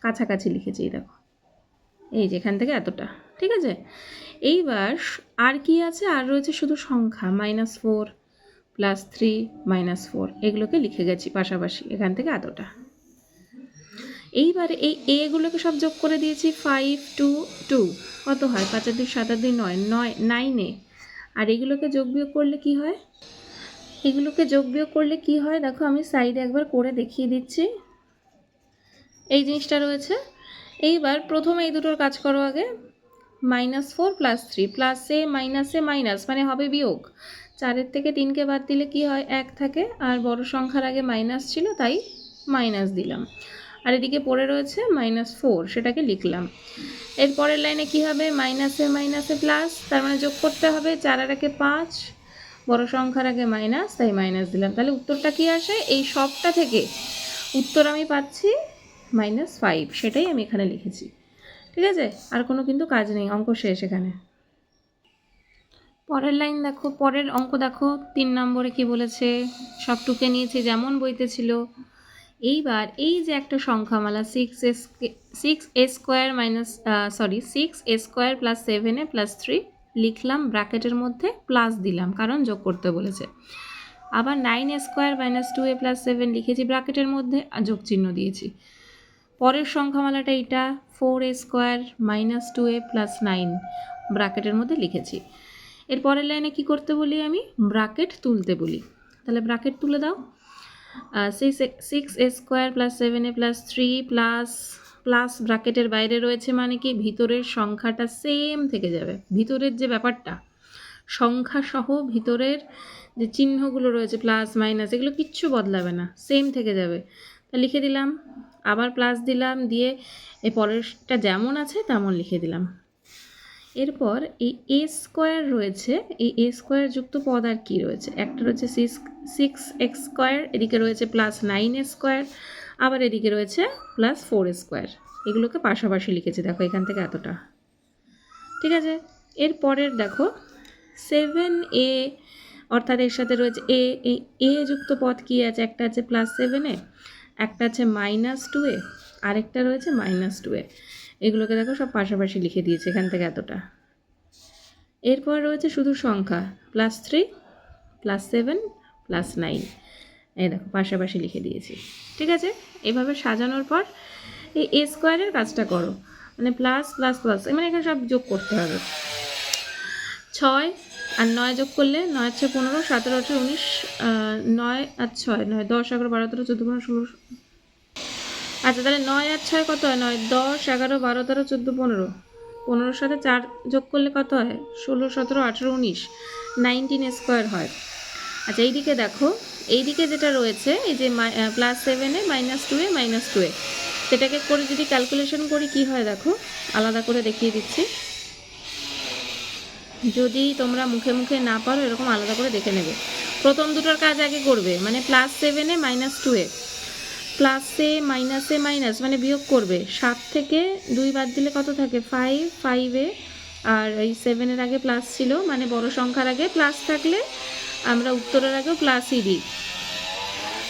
কাছাকাছি লিখেছি। দেখো এই যে এখান থেকে এতটা, ঠিক আছে। এইবার আর কি আছে, আর রয়েছে শুধু সংখ্যা, -4 +3 -4, এগুলোকে লিখে গেছি পাশাপাশি, এখান থেকে এতটা। এইবারে এই এগুলোকে সব যোগ করে দিয়েছি। 5, 2, 2 কত হয়, 5 আর 2 7 আর 2 9, 9a। আর এগুলোকে যোগ বিয়োগ করলে কি হয়, এগুলোকে যোগ বিয়োগ করলে কি হয় দেখো, আমি সাইডে একবার করে দেখিয়ে দিচ্ছি। এই জিনিসটা রয়েছে। এইবার প্রথমে এই দুটোর কাজ করো আগে। -4 + 3, প্লাসে মাইনাসে মাইনাস মানে হবে বিয়োগ। 4-এর থেকে 3কে বাদ দিলে কি হয়, 1 থাকে, আর বড় সংখ্যার আগে মাইনাস ছিল তাই মাইনাস দিলাম। আর এদিকে পড়ে রয়েছে -4, সেটাকে লিখলাম। এর পরের লাইনে কি হবে, মাইনাসে মাইনাসে প্লাস, তার মানে যোগ করতে হবে। 4-এর আগে 5, বড় সংখ্যার আগে মাইনাস, তাই মাইনাস দিলাম। তাহলে উত্তরটা কি আসে, এই সবটা থেকে উত্তর আমি পাচ্ছি -5, সেটাই আমি এখানে লিখেছি। ঠিক আছে, আর কোনো কিন্তু কাজ নেই, অঙ্ক শেষ এখানে। পরের লাইন দেখো, পরের অঙ্ক দেখো, 3 নম্বরে কি বলেছে, সব টুকে নিয়েছি যেমন বইতে ছিল। এইবার এই যে একটা সংখ্যামালা 6a square plus 7a plus 3 লিখলাম, ব্র্যাকেটের মধ্যে প্লাস দিলাম কারণ যোগ করতে বলেছে। আবার 9a square minus 2a plus 7 লিখেছি ব্র্যাকেটের মধ্যে, যোগ চিহ্ন দিয়েছি। পরের সংখ্যামালাটা এটা 4a square minus 2a plus 9 ব্র্যাকেটের মধ্যে লিখেছি। এর পরের লাইনে কি করতে বলি, আমি ব্র্যাকেট তুলতে বলি। তাহলে ব্র্যাকেট তুলে দাও। Six a square plus 7a plus 3 plus plus ব্র্যাকেটের বাইরে রয়েছে মানে কি ভিতরের সংখ্যাটা সেম থেকে যাবে। ভিতরের যে ব্যাপারটা সংখ্যা সহ ভিতরের যে চিহ্নগুলো রয়েছে প্লাস মাইনাস এগুলো কিচ্ছু বদলাবে না, সেম থেকে যাবে। তা লিখে দিলাম, আবার প্লাস দিলাম, দিয়ে এই পরেরটা যেমন আছে তেমন লিখে দিলাম। এরপর এই এ স্কোয়ার রয়েছে, এই এ স্কোয়ার যুক্ত পদ আর কী রয়েছে, একটা রয়েছে সিক্স এক্স স্কোয়ার, এদিকে রয়েছে প্লাস 9a স্কোয়ার, আবার এদিকে রয়েছে প্লাস 4a স্কোয়ার। এগুলোকে পাশাপাশি লিখেছি, দেখো এখান থেকে এতটা। ঠিক আছে, এর পরের দেখো 7a, অর্থাৎ এর সাথে রয়েছে এই এ যুক্ত পদ কী আছে, একটা আছে প্লাস 7a, একটা আছে -2a, আরেকটা রয়েছে -2a। এগুলোকে দেখো সব পাশাপাশি লিখে দিয়েছে, এখান থেকে এতটা। এরপর রয়েছে শুধু সংখ্যা +3 +7 +9, এই দেখো পাশাপাশি লিখে দিয়েছি। ঠিক আছে, এভাবে সাজানোর পর এই এ স্কোয়ারের কাজটা করো, মানে প্লাস প্লাস প্লাস, মানে এখানে সব যোগ করতে হবে। 6 আর 9 যোগ করলে 9 × 6 15, 17 18 19, 9 আর 6 9, 10 11 12 13 14 15 16। আচ্ছা, তাহলে 9 আর 6 কত হয়? 9 10 11 12 13 14 15, 15-র সাথে 4 যোগ করলে কত হয়? 16 17 18 19, 19 স্কোয়ার হয়। আচ্ছা, এইদিকে দেখো, এইদিকে যেটা রয়েছে এই যে +7a -2a -2a, সেটাকে করে যদি ক্যালকুলেশন করি কি হয় দেখো, আলাদা করে দেখিয়ে দিচ্ছি। যদি তোমরা মুখে মুখে না পারো এরকম আলাদা করে দেখে নেবে। প্রথম দুটোর কাজ আগে করবে, মানে +7a -2a, প্লাসে মাইনাসে মাইনাস মানে বিয়োগ করবে। 7 থেকে 2 বাদ দিলে কত থাকে? 5, 5a, আর এই 7-এর আগে প্লাস ছিল, মানে বড় সংখ্যার আগে প্লাস থাকলে আমরা উত্তরের আগেও প্লাসই দিই।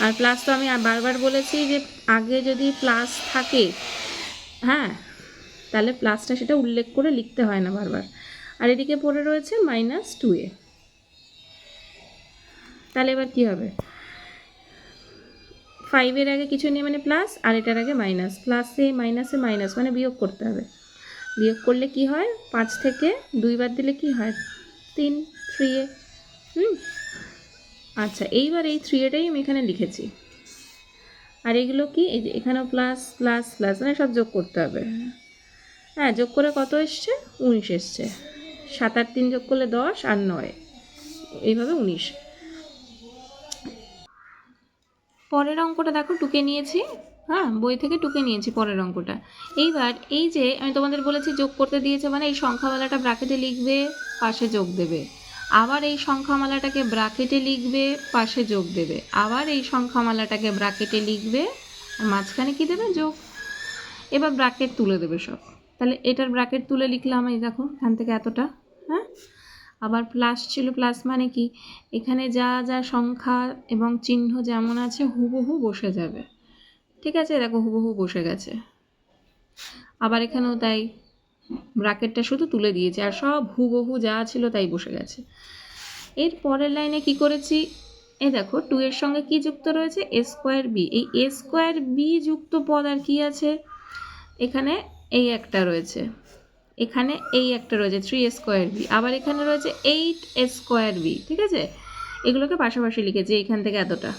আর প্লাস তো আমি বারবার বলেছি যে আগে যদি প্লাস থাকে, হ্যাঁ, তাহলে প্লাসটা সেটা উল্লেখ করে লিখতে হয় না বারবার। আর এদিকে পড়ে রয়েছে -2a। তাহলে এবার কী হবে? 5-এর আগে কিছু নেই মানে প্লাস, আর এটার আগে মাইনাস, প্লাসে মাইনাসে মাইনাস মানে বিয়োগ করতে হবে। বিয়োগ করলে কি হয়? 5 থেকে 2 বাদ দিলে কি হয়? 3, 3a। আচ্ছা, এইবার এই 3aটাই আমি এখানে লিখেছি। আর এগুলো কি? এই যে এখানেও প্লাস প্লাস প্লাস, মানে সব যোগ করতে হবে। হ্যাঁ, যোগ করে কত এসছে? 19 এসছে। 7 আর 3 যোগ করলে 10 আর 9, এইভাবে 19। পরের অঙ্কটা দেখো টুকে নিয়েছি, হ্যাঁ, বই থেকে টুকে নিয়েছি পরের অঙ্কটা। এইবার এই যে আমি তোমাদের বলেছি যোগ করতে দিয়েছে, মানে এই সংখ্যামালাটা ব্র্যাকেটে লিখবে, পাশে যোগ দেবে, আবার এই সংখ্যামালাটাকে ব্র্যাকেটে লিখবে, পাশে যোগ দেবে, আবার এই সংখ্যামালাটাকে ব্র্যাকেটে লিখবে, আর মাঝখানে কি দেবে? যোগ। এবার ব্র্যাকেট তুলে দেবে সব। তাহলে এটার ব্র্যাকেট তুলে লিখলাম, এই দেখো এখান থেকে এতটা, হ্যাঁ। আবার প্লাস ছিল, প্লাস মানে কি? এখানে যা যা সংখ্যা এবং চিহ্ন যেমন আছে হুবহু বসে যাবে। ঠিক আছে, দেখো হুবহু বসে গেছে। আবার এখানেও তাই, ব্র্যাকেটটা শুধু তুলে দিয়েছে, আর সব হুবহু যা ছিল তাই বসে গেছে। এর পরের লাইনে কি করেছি? এই দেখো 2 এর সঙ্গে কি যুক্ত রয়েছে? a square b। এই a স্কোয়ার b যুক্ত পদ আর কি আছে? এখানে এই একটা রয়েছে, এখানে এই একটা রয়েছে 3a স্কোয়ার b, আবার এখানে রয়েছে 8a স্কোয়ার b। ঠিক আছে, এগুলোকে পাশাপাশি লিখেছি এখান থেকে এতটা।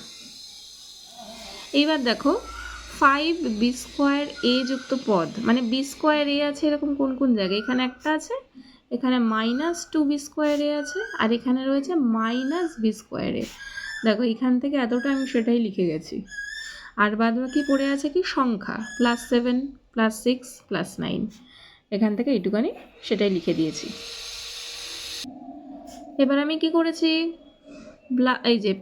এইবার দেখো 5b স্কোয়ার a যুক্ত পদ, মানে b স্কোয়ার a আছে এরকম কোন কোন জায়গায়? এখানে একটা আছে, এখানে -2b স্কোয়ার a আছে, আর এখানে রয়েছে -b স্কোয়ার a। দেখো এখান থেকে এতটা আমি সেটাই লিখে গেছি। আর বাদ বাকি পড়ে আছে কি? সংখ্যা +7 +6 +9, এখান থেকে এইটুকানি সেটাই লিখে দিয়েছি। এবার আমি কি করেছি? এই যে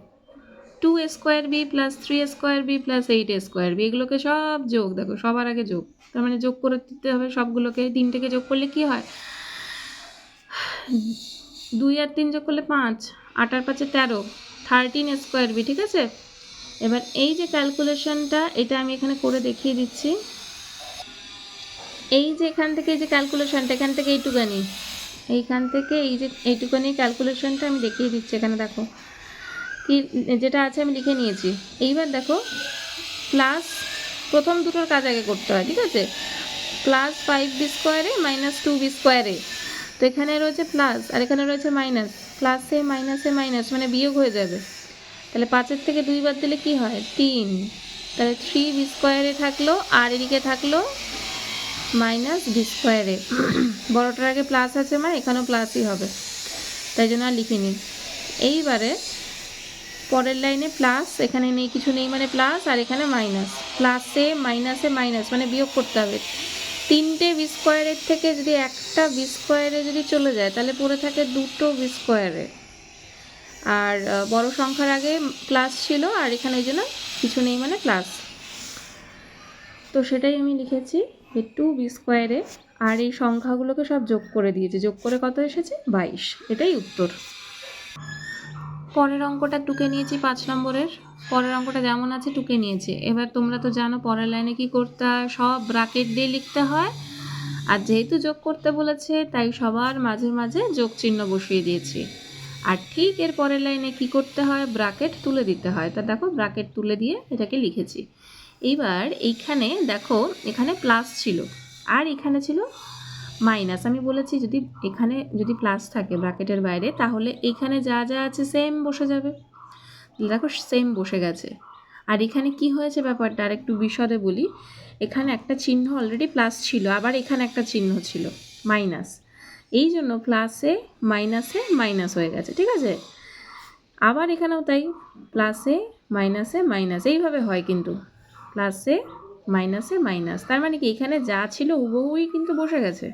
2a square b + 3a square b + 8a square b, এগুলোকে সব যোগ, দেখো সবার আগে যোগ, তার মানে যোগ করে দিতে হবে সবগুলোকে। 3 থেকে যোগ করলে কি হয়? 2 আর 3 যোগ করলে 5, 8 আর 5 13, 13a স্কোয়ার b। ঠিক আছে, এবার এই যে ক্যালকুলেশনটা, এটা আমি এখানে করে দেখিয়ে দিচ্ছি। এই যে এখান থেকে এই যে ক্যালকুলেশনটা, এখান থেকে এইটুকানি, এইখান থেকে এই যে এইটুকানি ক্যালকুলেশনটা আমি দেখিয়ে দিচ্ছি। এখানে দেখো কি যেটা আছে আমি লিখে নিয়েছি। এইবার দেখো প্লাস, প্রথম দুটোর কাজ আগে করতে হয়। ঠিক আছে, +5b স্কোয়ারে -2b স্কোয়ারে, তো এখানে রয়েছে প্লাস আর এখানে রয়েছে মাইনাস, প্লাসে মাইনাসে মাইনাস মানে বিয়োগ হয়ে যাবে। তাহলে 5-এর থেকে 2 বাদ দিলে কি হয় 3, তাহলে 3b স্কোয়ারে থাকলো আর এদিকে থাকলো মাইনাস বি স্কোয়ারে। বড়টার আগে প্লাস আছে মানে এখানেও প্লাসই হবে, তাই জন্য আর লিখিনি। এইবারে পরের লাইনে প্লাস, এখানে নেই কিছু নেই মানে প্লাস, আর এখানে মাইনাস। প্লাসে মাইনাসে মাইনাস মানে বিয়োগ করতে হবে। 3টে বি স্কোয়ারের থেকে যদি একটা বি স্কোয়ারে যদি চলে যায় তাহলে পড়ে থাকে 2টো বি স্কোয়ারে। আর বড় সংখ্যার আগে প্লাস ছিল আর এখানে ওই জন্য কিছু নেই মানে প্লাস, তো সেটাই আমি লিখেছি যে 2b স্কোয়ারে। আর এই সংখ্যাগুলোকে সব যোগ করে দিয়েছি, যোগ করে কত এসেছে 22, এটাই উত্তর। পরের অঙ্কটা টুকে নিয়েছি 5 নম্বরের। পরের অঙ্কটা যেমন আছে টুকে নিয়েছি। এবার তোমরা তো জানো পরের লাইনে কি করতে হয়, সব ব্র্যাকেট দিয়ে লিখতে হয়। আর যেহেতু যোগ করতে বলেছে তাই সবার মাঝে মাঝে যোগ চিহ্ন বসিয়ে দিয়েছি। আর ঠিক এর পরের লাইনে কি করতে হয়, ব্র্যাকেট তুলে দিতে হয়। তা দেখো ব্র্যাকেট তুলে দিয়ে এটাকে লিখেছি। এইবার এইখানে দেখো এখানে প্লাস ছিল আর এখানে ছিল মাইনাস। আমি বলেছি যদি এখানে যদি প্লাস থাকে ব্র্যাকেটের বাইরে তাহলে এখানে যা যা আছে সেম বসে যাবে। দেখো সেম বসে গেছে। আর এখানে কি হয়েছে ব্যাপারটা আর একটু বিশদে বলি। এখানে একটা চিহ্ন অলরেডি প্লাস ছিল, আবার এখানে একটা চিহ্ন ছিল মাইনাস, এই জন্য প্লাসে মাইনাসে মাইনাস হয়ে গেছে, ঠিক আছে। আবার এখানেও তাই, প্লাসে মাইনাসে মাইনাস, এইভাবে হয় কিন্তু প্লাসে মাইনাসে মাইনাস। তার মানে কি এখানে যা ছিল হুবহুই কিন্তু বসে গেছে,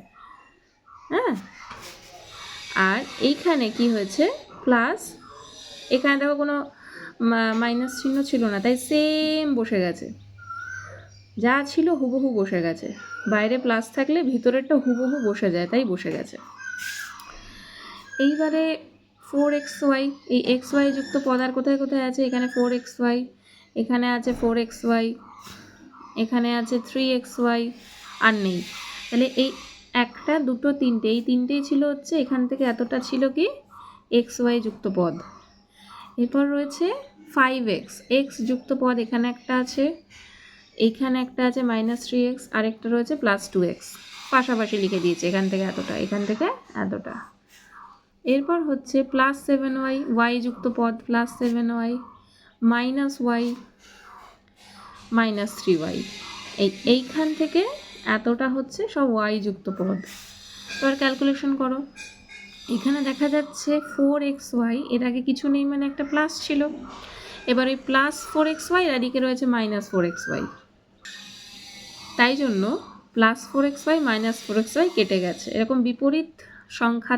হ্যাঁ। আর এইখানে কি হয়েছে প্লাস, এখানে দেখো কোনো মাইনাস চিহ্ন ছিল না তাই সেম বসে গেছে, যা ছিল হুবহু বসে গেছে। বাইরে প্লাস থাকলে ভিতরেরটা হুবহু বসে যায়, তাই বসে গেছে। এইবারে 4xy, এই xy যুক্ত পদ আর কোথায় কোথায় আছে, এখানে 4xy, এখানে আছে 4xy, এখানে আছে 3xy, আর নেই। তাহলে এই একটা দুটো তিনটে, এই তিনটেই ছিল হচ্ছে এখান থেকে এতটা ছিল কি xy যুক্ত পদ। এরপর রয়েছে 5x, x যুক্ত পদ এখানে একটা আছে, এইখানে একটা আছে -3x, আরেকটা রয়েছে +2x, পাশাপাশি লিখে দিয়েছে এখান থেকে এতটা এখান থেকে এতটা। এরপর হচ্ছে +7y, y যুক্ত পদ +7y, -y, -3y, এইখান থেকে এতটা হচ্ছে সব y যুক্ত পদ। এবার ক্যালকুলেশন করো। এখানে দেখা যাচ্ছে 4xy, এর আগে কিছু নেই মানে একটা প্লাস ছিল। এবার ওই +4xy আর এদিকে রয়েছে -4xy, তাই জন্য +4xy -4xy কেটে গেছে। এরকম বিপরীত সংখ্যা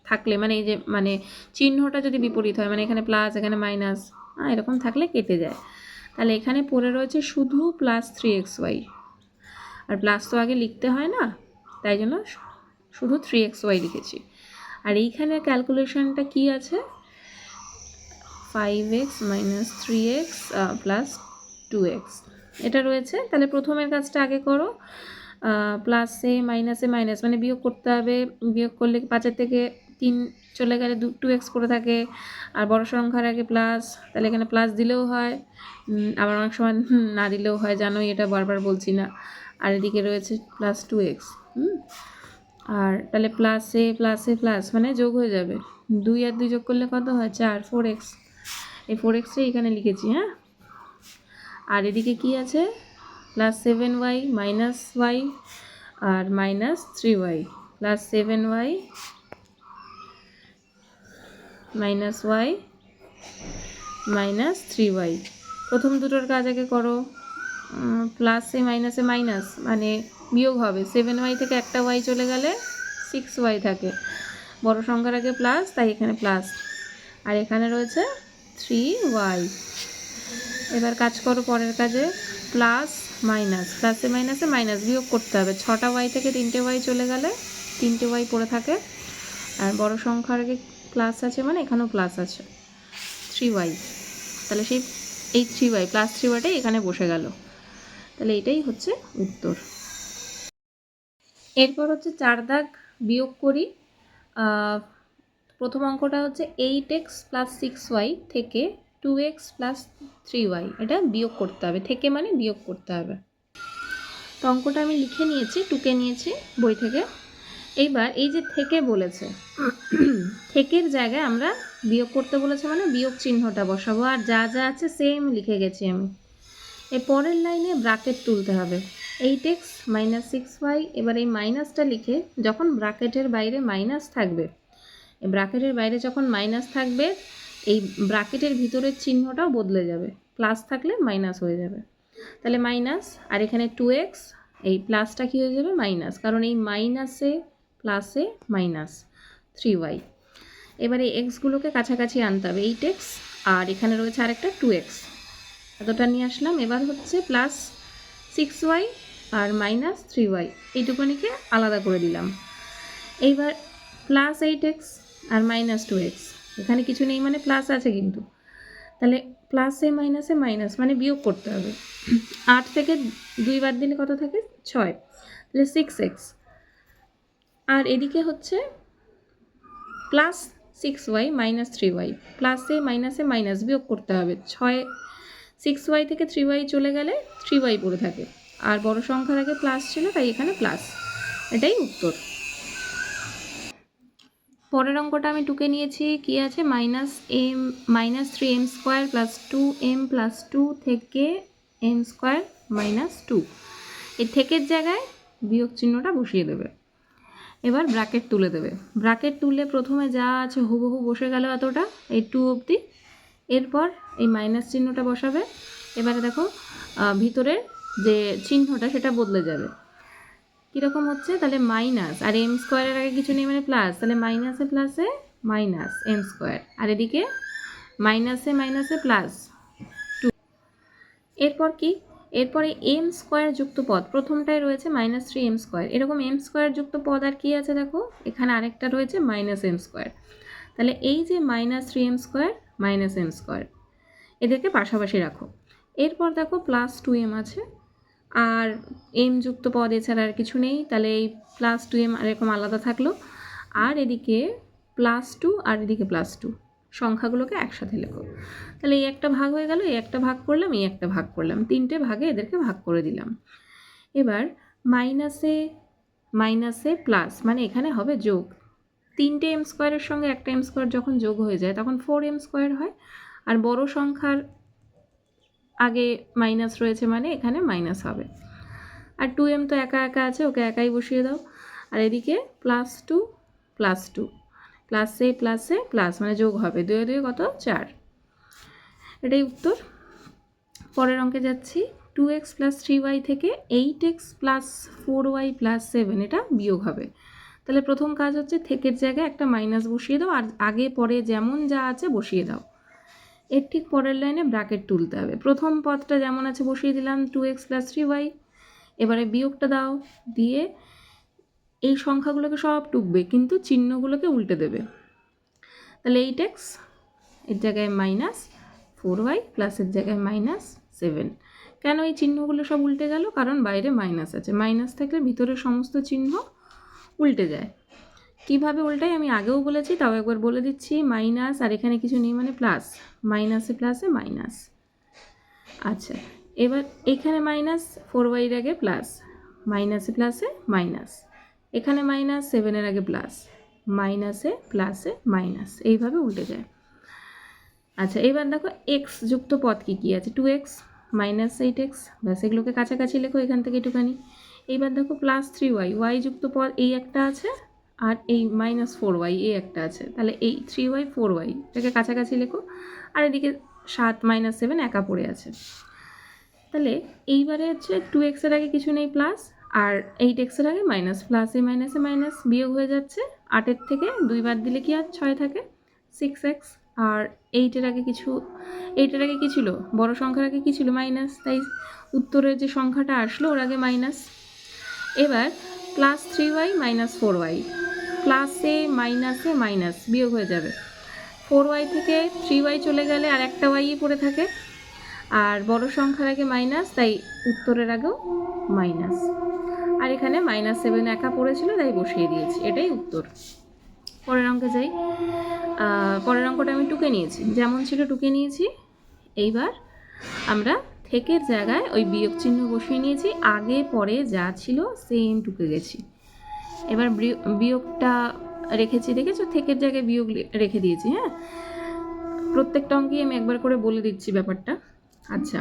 থাকলে মানে এই যে মানে চিহ্নটা যদি বিপরীত হয় মানে এখানে প্লাস এখানে মাইনাস, এরকম থাকলে কেটে যায়। তাহলে এখানে পড়ে রয়েছে শুধু +3xy, আর প্লাস তো আগে লিখতে হয় না তাই জন্য শুধু 3xy লিখেছি। আর এইখানে ক্যালকুলেশনটা কি আছে, 5x - 3x + 2x এটা রয়েছে। তাহলে প্রথমের কাজটা আগে করো, প্লাসে মাইনাসে মাইনাস মানে বিয়োগ করতে হবে। বিয়োগ করলে 5-এর থেকে 3 চলে গেলে 2x পড়ে থাকে, আর বড় সংখ্যার আগে প্লাস, তাহলে এখানে প্লাস দিলেও হয়, আবার অনেক সময় না দিলেও হয়, জানোই এটা বারবার বলছি না। আর এদিকে রয়েছে +2x, আর তাহলে প্লাসে প্লাসে প্লাস মানে যোগ হয়ে যাবে, 2 আর 2 যোগ করলে কত হয় 4, 4x, এই 4xটাই এখানে লিখেছি, হ্যাঁ। আর এদিকে কি আছে +7y -y আর -3y, +7y -y -3y। প্রথম দুটোর কাজ আগে করো, প্লাসে মাইনাসে মাইনাস মানে বিয়োগ হবে, 7y থেকে একটা y চলে গেলে 6y থাকে, বড় সংখ্যার আগে প্লাস তাই এখানে প্লাস, আর এখানে রয়েছে 3y। এবার কাজ করো পরের কাজে, প্লাস মাইনাস, প্লাসে মাইনাসে মাইনাস বিয়োগ করতে হবে, 6টা y থেকে 3টে y চলে গেলে 3টে y পড়ে থাকে, আর বড় সংখ্যার আগে প্লাস আছে মানে এখানেও প্লাস আছে 3y, তাহলে সেই এই 3y +3yটাই এখানে বসে গেল। তাহলে এটাই হচ্ছে উত্তর। এরপর হচ্ছে 4 দাগ বিয়োগ করি। প্রথম অঙ্কটা হচ্ছে 8x + 6y থেকে 2x + 3y, এটা বিয়োগ করতে হবে, থেকে মানে বিয়োগ করতে হবে। তো অঙ্কটা আমি লিখে নিয়েছি, টুকে নিয়েছি বই থেকে। এইবার এই যে থেকে বলেছে, থেকের জায়গায় আমরা বিয়োগ করতে বলেছে মানে বিয়োগ চিহ্নটা বসাবো, আর যা যা আছে সেম লিখে গেছি আমি। এই পরের লাইনে ব্র্যাকেট তুলতে হবে, 8x - 6y। এবার এই মাইনাসটা লিখে, যখন ব্র্যাকেটের বাইরে মাইনাস থাকবে, এই ব্র্যাকেটের বাইরে যখন মাইনাস থাকবে, এই ব্র্যাকেটের ভিতরের চিহ্নটাও বদলে যাবে, প্লাস থাকলে মাইনাস হয়ে যাবে। তাহলে মাইনাস, আর এখানে 2x, এই প্লাসটা কী হয়ে যাবে মাইনাস, কারণ এই মাইনাসে প্লাসে মাইনাস 3y। এবার এই এক্সগুলোকে কাছাকাছি আনতে হবে, 8x, আর এখানে রয়েছে আরেকটা 2x, এতটা নিয়ে আসলাম। এবার হচ্ছে প্লাস 6y আর মাইনাস 3y, এইটুকুনিকে আলাদা করে দিলাম। এইবার প্লাস 8x আর মাইনাস 2x, এখানে কিছু নেই মানে প্লাস আছে কিন্তু, তাহলে প্লাসে মাইনাসে মাইনাস মানে বিয়োগ করতে হবে। 8 থেকে 2 বাদ দিলে কত থাকে 6, তাহলে 6x। আর এদিকে হচ্ছে প্লাস 6y মাইনাস 3y, প্লাসে মাইনাসে মাইনাস বিয়োগ করতে হবে। 6y থেকে 3y চলে গেলে 3y পড়ে থাকে, আর বড় সংখ্যার আগে প্লাস ছিল তাই এখানে প্লাস, এটাই উত্তর। পরের অঙ্কটা আমি টুকে নিয়েছি, কি আছে -3m² + 2m + 2 থেকে m² - 2, এই থেকের জায়গায় বিয়োগ চিহ্নটা বসিয়ে দেবে। এবার ব্র্যাকেট তুলে দেবে, ব্র্যাকেট তুললে প্রথমে যা আছে হুবহু বসে গেল এতটা, এই 2 অবধি। এরপর এই মাইনাস চিহ্নটা বসাবে। এবারে দেখো ভিতরের যে চিহ্নটা সেটা বদলে যাবে, কীরকম হচ্ছে, তাহলে মাইনাস, আর m² আগে কিছু নেই মানে প্লাস, তাহলে মাইনাসে প্লাসে মাইনাস m², আর এদিকে মাইনাসে মাইনাসে প্লাস 2। এরপর কি, এরপরে m² যুক্ত পদ, প্রথমটায় রয়েছে -3m², এরকম m² যুক্ত পদ আর কি আছে দেখো, এখানে আরেকটা রয়েছে -m², তাহলে এই যে -3m² -m², এদেরকে পাশাপাশি রাখো। এরপর দেখো প্লাস 2m আছে, আর m যুক্ত পদ এছাড়া আর কিছু নেই, তাহলে এই প্লাস 2m আর এরকম আলাদা থাকলো, আর এদিকে +2 আর এদিকে +2, সংখ্যাগুলোকে একসাথে লেখো। তাহলে এই একটা ভাগ হয়ে গেল, এই একটা ভাগ করলাম, এই একটা ভাগ করলাম, 3টে ভাগে এদেরকে ভাগ করে দিলাম। এবার মাইনাসে মাইনাসে প্লাস মানে এখানে হবে যোগ, 3টে m² সঙ্গে একটা m² যখন যোগ হয়ে যায় তখন 4m² হয়, আর বড় সংখ্যার আগে মাইনাস রয়েছে মানে এখানে মাইনাস হবে। আর 2m তো একা একা আছে, ওকে একাই বসিয়ে দাও। আর এদিকে +2 +2, প্লাসে প্লাসে প্লাস মানে যোগ হবে, 2 2 কত 4, এটাই উত্তর। পরের অঙ্কে যাচ্ছি, 2x + 3y থেকে 8x + 4y + 7, এটা বিয়োগ হবে। তাহলে প্রথম কাজ হচ্ছে থেকের জায়গায় একটা মাইনাস বসিয়ে দাও, আর আগে পরে যেমন যা আছে বসিয়ে দাও। এর ঠিক পরের লাইনে ব্র্যাকেট তুলতে হবে, প্রথম পদটা যেমন আছে বসিয়ে দিলাম 2x + 3y। এবারে বিয়োগটা দাও, দিয়ে এই সংখ্যাগুলোকে সব টুকবে কিন্তু চিহ্নগুলোকে উল্টে দেবে। তাহলে 8x এর জায়গায় -4y প্লাসের জায়গায় -7। কেন এই চিহ্নগুলো সব উল্টে গেল, কারণ বাইরে মাইনাস আছে, মাইনাস থাকলে ভিতরের সমস্ত চিহ্ন উল্টে যায়। কিভাবে উল্টাই আমি আগেও বলেছি, তাও একবার বলে দিচ্ছি, মাইনাস আর এখানে কিছু নেই মানে প্লাস, মাইনাসে প্লাসে মাইনাস। আচ্ছা, এবার এখানে -4y এর আগে প্লাস, মাইনাসে প্লাসে মাইনাস, এখানে -7 এর আগে প্লাস, মাইনাসে প্লাসে মাইনাস, এইভাবে উল্টে যায়। আচ্ছা, এবার দেখো x যুক্ত পদ কী কী আছে, 2x -8x, ব্যাস এগুলোকে কাছাকাছি লেখো এখান থেকে একটুখানি। এইবার দেখো +3y, y যুক্ত পদ এই একটা আছে, আর এই -4y এই একটা আছে, তাহলে এই 3y 4y এটাকে কাছাকাছি লেখো, আর এদিকে 7 -7 একা পড়ে আছে। তাহলে এইবারে হচ্ছে 2x এর আগে কিছু নেই প্লাস, আর 8x এর আগে মাইনাস, প্লাসে মাইনাসে মাইনাস বিয়োগ হয়ে যাচ্ছে, 8-এর থেকে 2 বাদ দিলে কি আর 6 থাকে, 6x। আর 8-এর আগে কী ছিল, বড় সংখ্যার আগে কী ছিল মাইনাস, তাই উত্তরের যে সংখ্যাটা আসলো ওর আগে মাইনাস। এবার +3y - 4y, প্লাসে মাইনাসে মাইনাস বিয়োগ হয়ে যাবে, 4y থেকে 3y চলে গেলে আর একটা y পড়ে থাকে, আর বড় সংখ্যার আগে মাইনাস তাই উত্তরের আগেও মাইনাস, আর এখানে -7 একা পড়েছিল তাই বসিয়ে দিয়েছি, এটাই উত্তর। পরের অঙ্কে যাই, পরের অঙ্কটা আমি টুকে নিয়েছি, যেমন ছিল টুকে নিয়েছি। এইবার আমরা থেকের জায়গায় ওই বিয়োগ চিহ্ন বসিয়ে নিয়েছি, আগে পরে যা ছিল সেম টুকে গেছি। এবার বিয়োগটা রেখেছি, দেখেছো থেকের জায়গায় বিয়োগ রেখে দিয়েছি। হ্যাঁ, প্রত্যেকটা অঙ্কেই আমি একবার করে বলে দিচ্ছি ব্যাপারটা। আচ্ছা,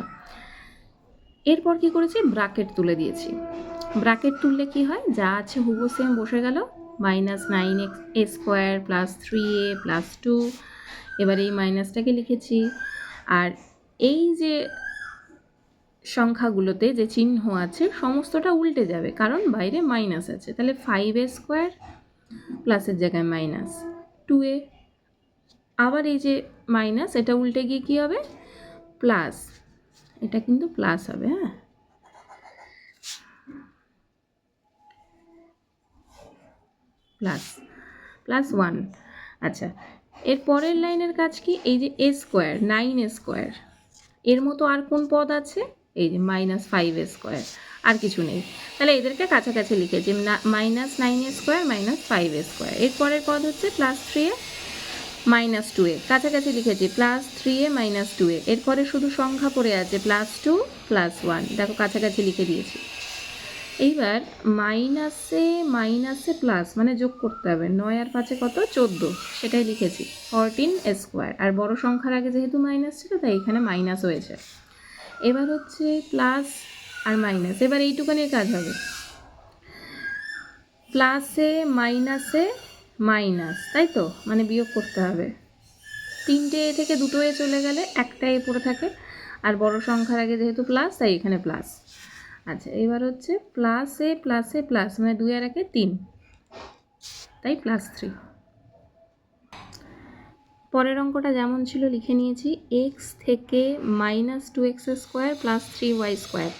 এরপর কি করেছি, ব্র্যাকেট তুলে দিয়েছি। ব্র্যাকেট তুললে কি হয়, যা আছে হুবহু সেম বসে গেল, -9a² + 3a + 2। এবার এই মাইনাসটাকে লিখেছি, আর এই যে সংখ্যাগুলোতে যে চিহ্ন আছে সমস্তটা উল্টে যাবে, কারণ বাইরে মাইনাস আছে। তাহলে 5a² প্লাসের জায়গায় -2a, আবার এই যে মাইনাস, এটা উল্টে গিয়ে কী হবে, প্লাস। এটা কিন্তু প্লাস হবে। হ্যাঁ, +1। আচ্ছা, এর পরের লাইনের কাজ কি, এই যে a², 9a², এর মতো আর কোন পদ আছে, এই যে -5a², আর কিছু নেই। তাহলে এদেরকে কাছাকাছি লিখেছি, -9a² - 5a²। এর পরের পদ হচ্ছে +3a - 2a, কাছাকাছি লিখেছি +3a - 2a। এরপরে শুধু সংখ্যা পড়ে আছে +2 +1, দেখো কাছাকাছি লিখে দিয়েছি। এইবার মাইনাসে মাইনাসে প্লাস, মানে যোগ করতে হবে। 9 আর 5 কত, 14, সেটাই লিখেছি 14a²। আর বড় সংখ্যার আগে যেহেতু মাইনাস ছিল তাই এখানে মাইনাস হয়েছে। এবার হচ্ছে প্লাস আর মাইনাস, এবার এইটুকানির কাজ হবে, প্লাসে মাইনাসে মাইনাস, তাই তো, মানে বিয়োগ করতে হবে। 3টে এ থেকে 2টো এ চলে গেলে একটা এ পড়ে থাকে, আর বড় সংখ্যার আগে যেহেতু প্লাস তাই এখানে প্লাস। আচ্ছা, এবার হচ্ছে প্লাসে প্লাসে প্লাস, মানে 2 আর 1 3, তাই +3। পরের অঙ্কটা যেমন ছিল লিখে নিয়েছি, x থেকে -2x² + 3y²।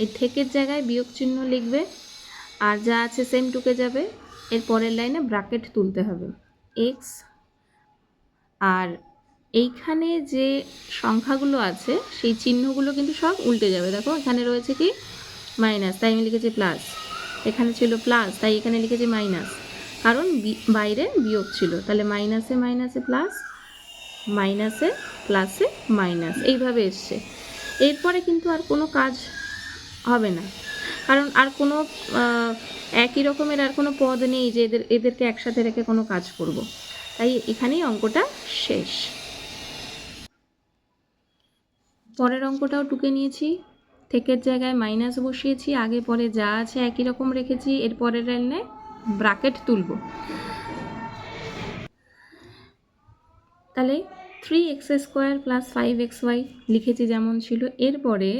এই থেকের জায়গায় বিয়োগ চিহ্ন লিখবে, আর যা আছে সেম টুকে যাবে। এর পরের লাইনে ব্র্যাকেট তুলতে হবে, x, আর এইখানে যে সংখ্যাগুলো আছে সেই চিহ্নগুলো কিন্তু সব উল্টে যাবে। দেখো এখানে রয়েছে কি মাইনাস, তাই আমি লিখেছি প্লাস। এখানে ছিল প্লাস, তাই এখানে লিখেছি মাইনাস, কারণ বাইরে বিয়োগ ছিল। তাহলে মাইনাসে মাইনাসে প্লাস, মাইনাসে প্লাসে মাইনাস, এইভাবে এসছে। এরপরে কিন্তু আর কোনো কাজ হবে না, কারণ আর কোনো একই রকমের আর কোনো পদ নেই যে এদেরকে একসাথে রেখে কোনো কাজ করব। তাই এখানেই অঙ্কটা শেষ। পরের অঙ্কটাও টুকে নিয়েছি, থেকের জায়গায় মাইনাস বসিয়েছি, আগে পরে যা আছে একই রকম রেখেছি। এর পরের লাইনে ব্র্যাকেট তুলব। তাহলে 3x² + 5xy লিখেছি যেমন ছিল। এরপরে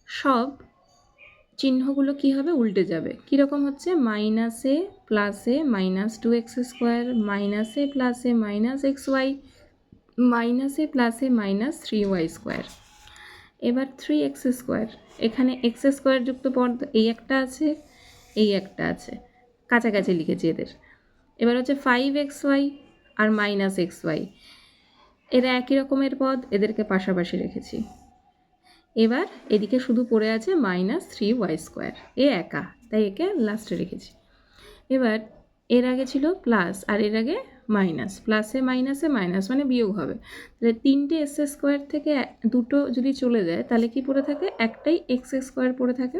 সব চিহ্নগুলো কি হবে, উল্টে যাবে। কীরকম হচ্ছে, মাইনাসে প্লাসে -2x², মাইনাসে প্লাসে -xy, মাইনাসে প্লাসে -3y²। এবার 3x², এখানে x² যুক্ত পদ এই একটা আছে, এই একটা আছে, কাছাকাছি লিখেছি এদের। এবার হচ্ছে 5xy আর -xy, এরা একই রকমের পদ, এদেরকে পাশাপাশি রেখেছি। এবার এদিকে শুধু পড়ে আছে -3y², এ একা, তাই একে লাস্টে রেখেছি। এবার এর আগে ছিল প্লাস আর এর আগে মাইনাস, প্লাসে মাইনাসে মাইনাস, মানে বিয়োগ হবে। তাহলে 3টে s² থেকে 2টো যদি চলে যায় তাহলে কি পড়ে থাকে, একটাই x² পড়ে থাকে।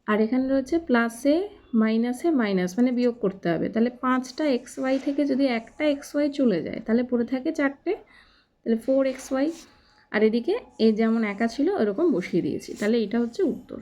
আর এখানে রয়েছে প্লাসে মাইনাসে মাইনাস, মানে বিয়োগ করতে হবে। তাহলে 5টা xy থেকে যদি একটা xy চলে যায় তাহলে পড়ে থাকে 4টে, তাহলে 4xy। আর এদিকে এ যেমন একা ছিল ওরকম বসিয়ে দিয়েছি। তাহলে এটা হচ্ছে উত্তর।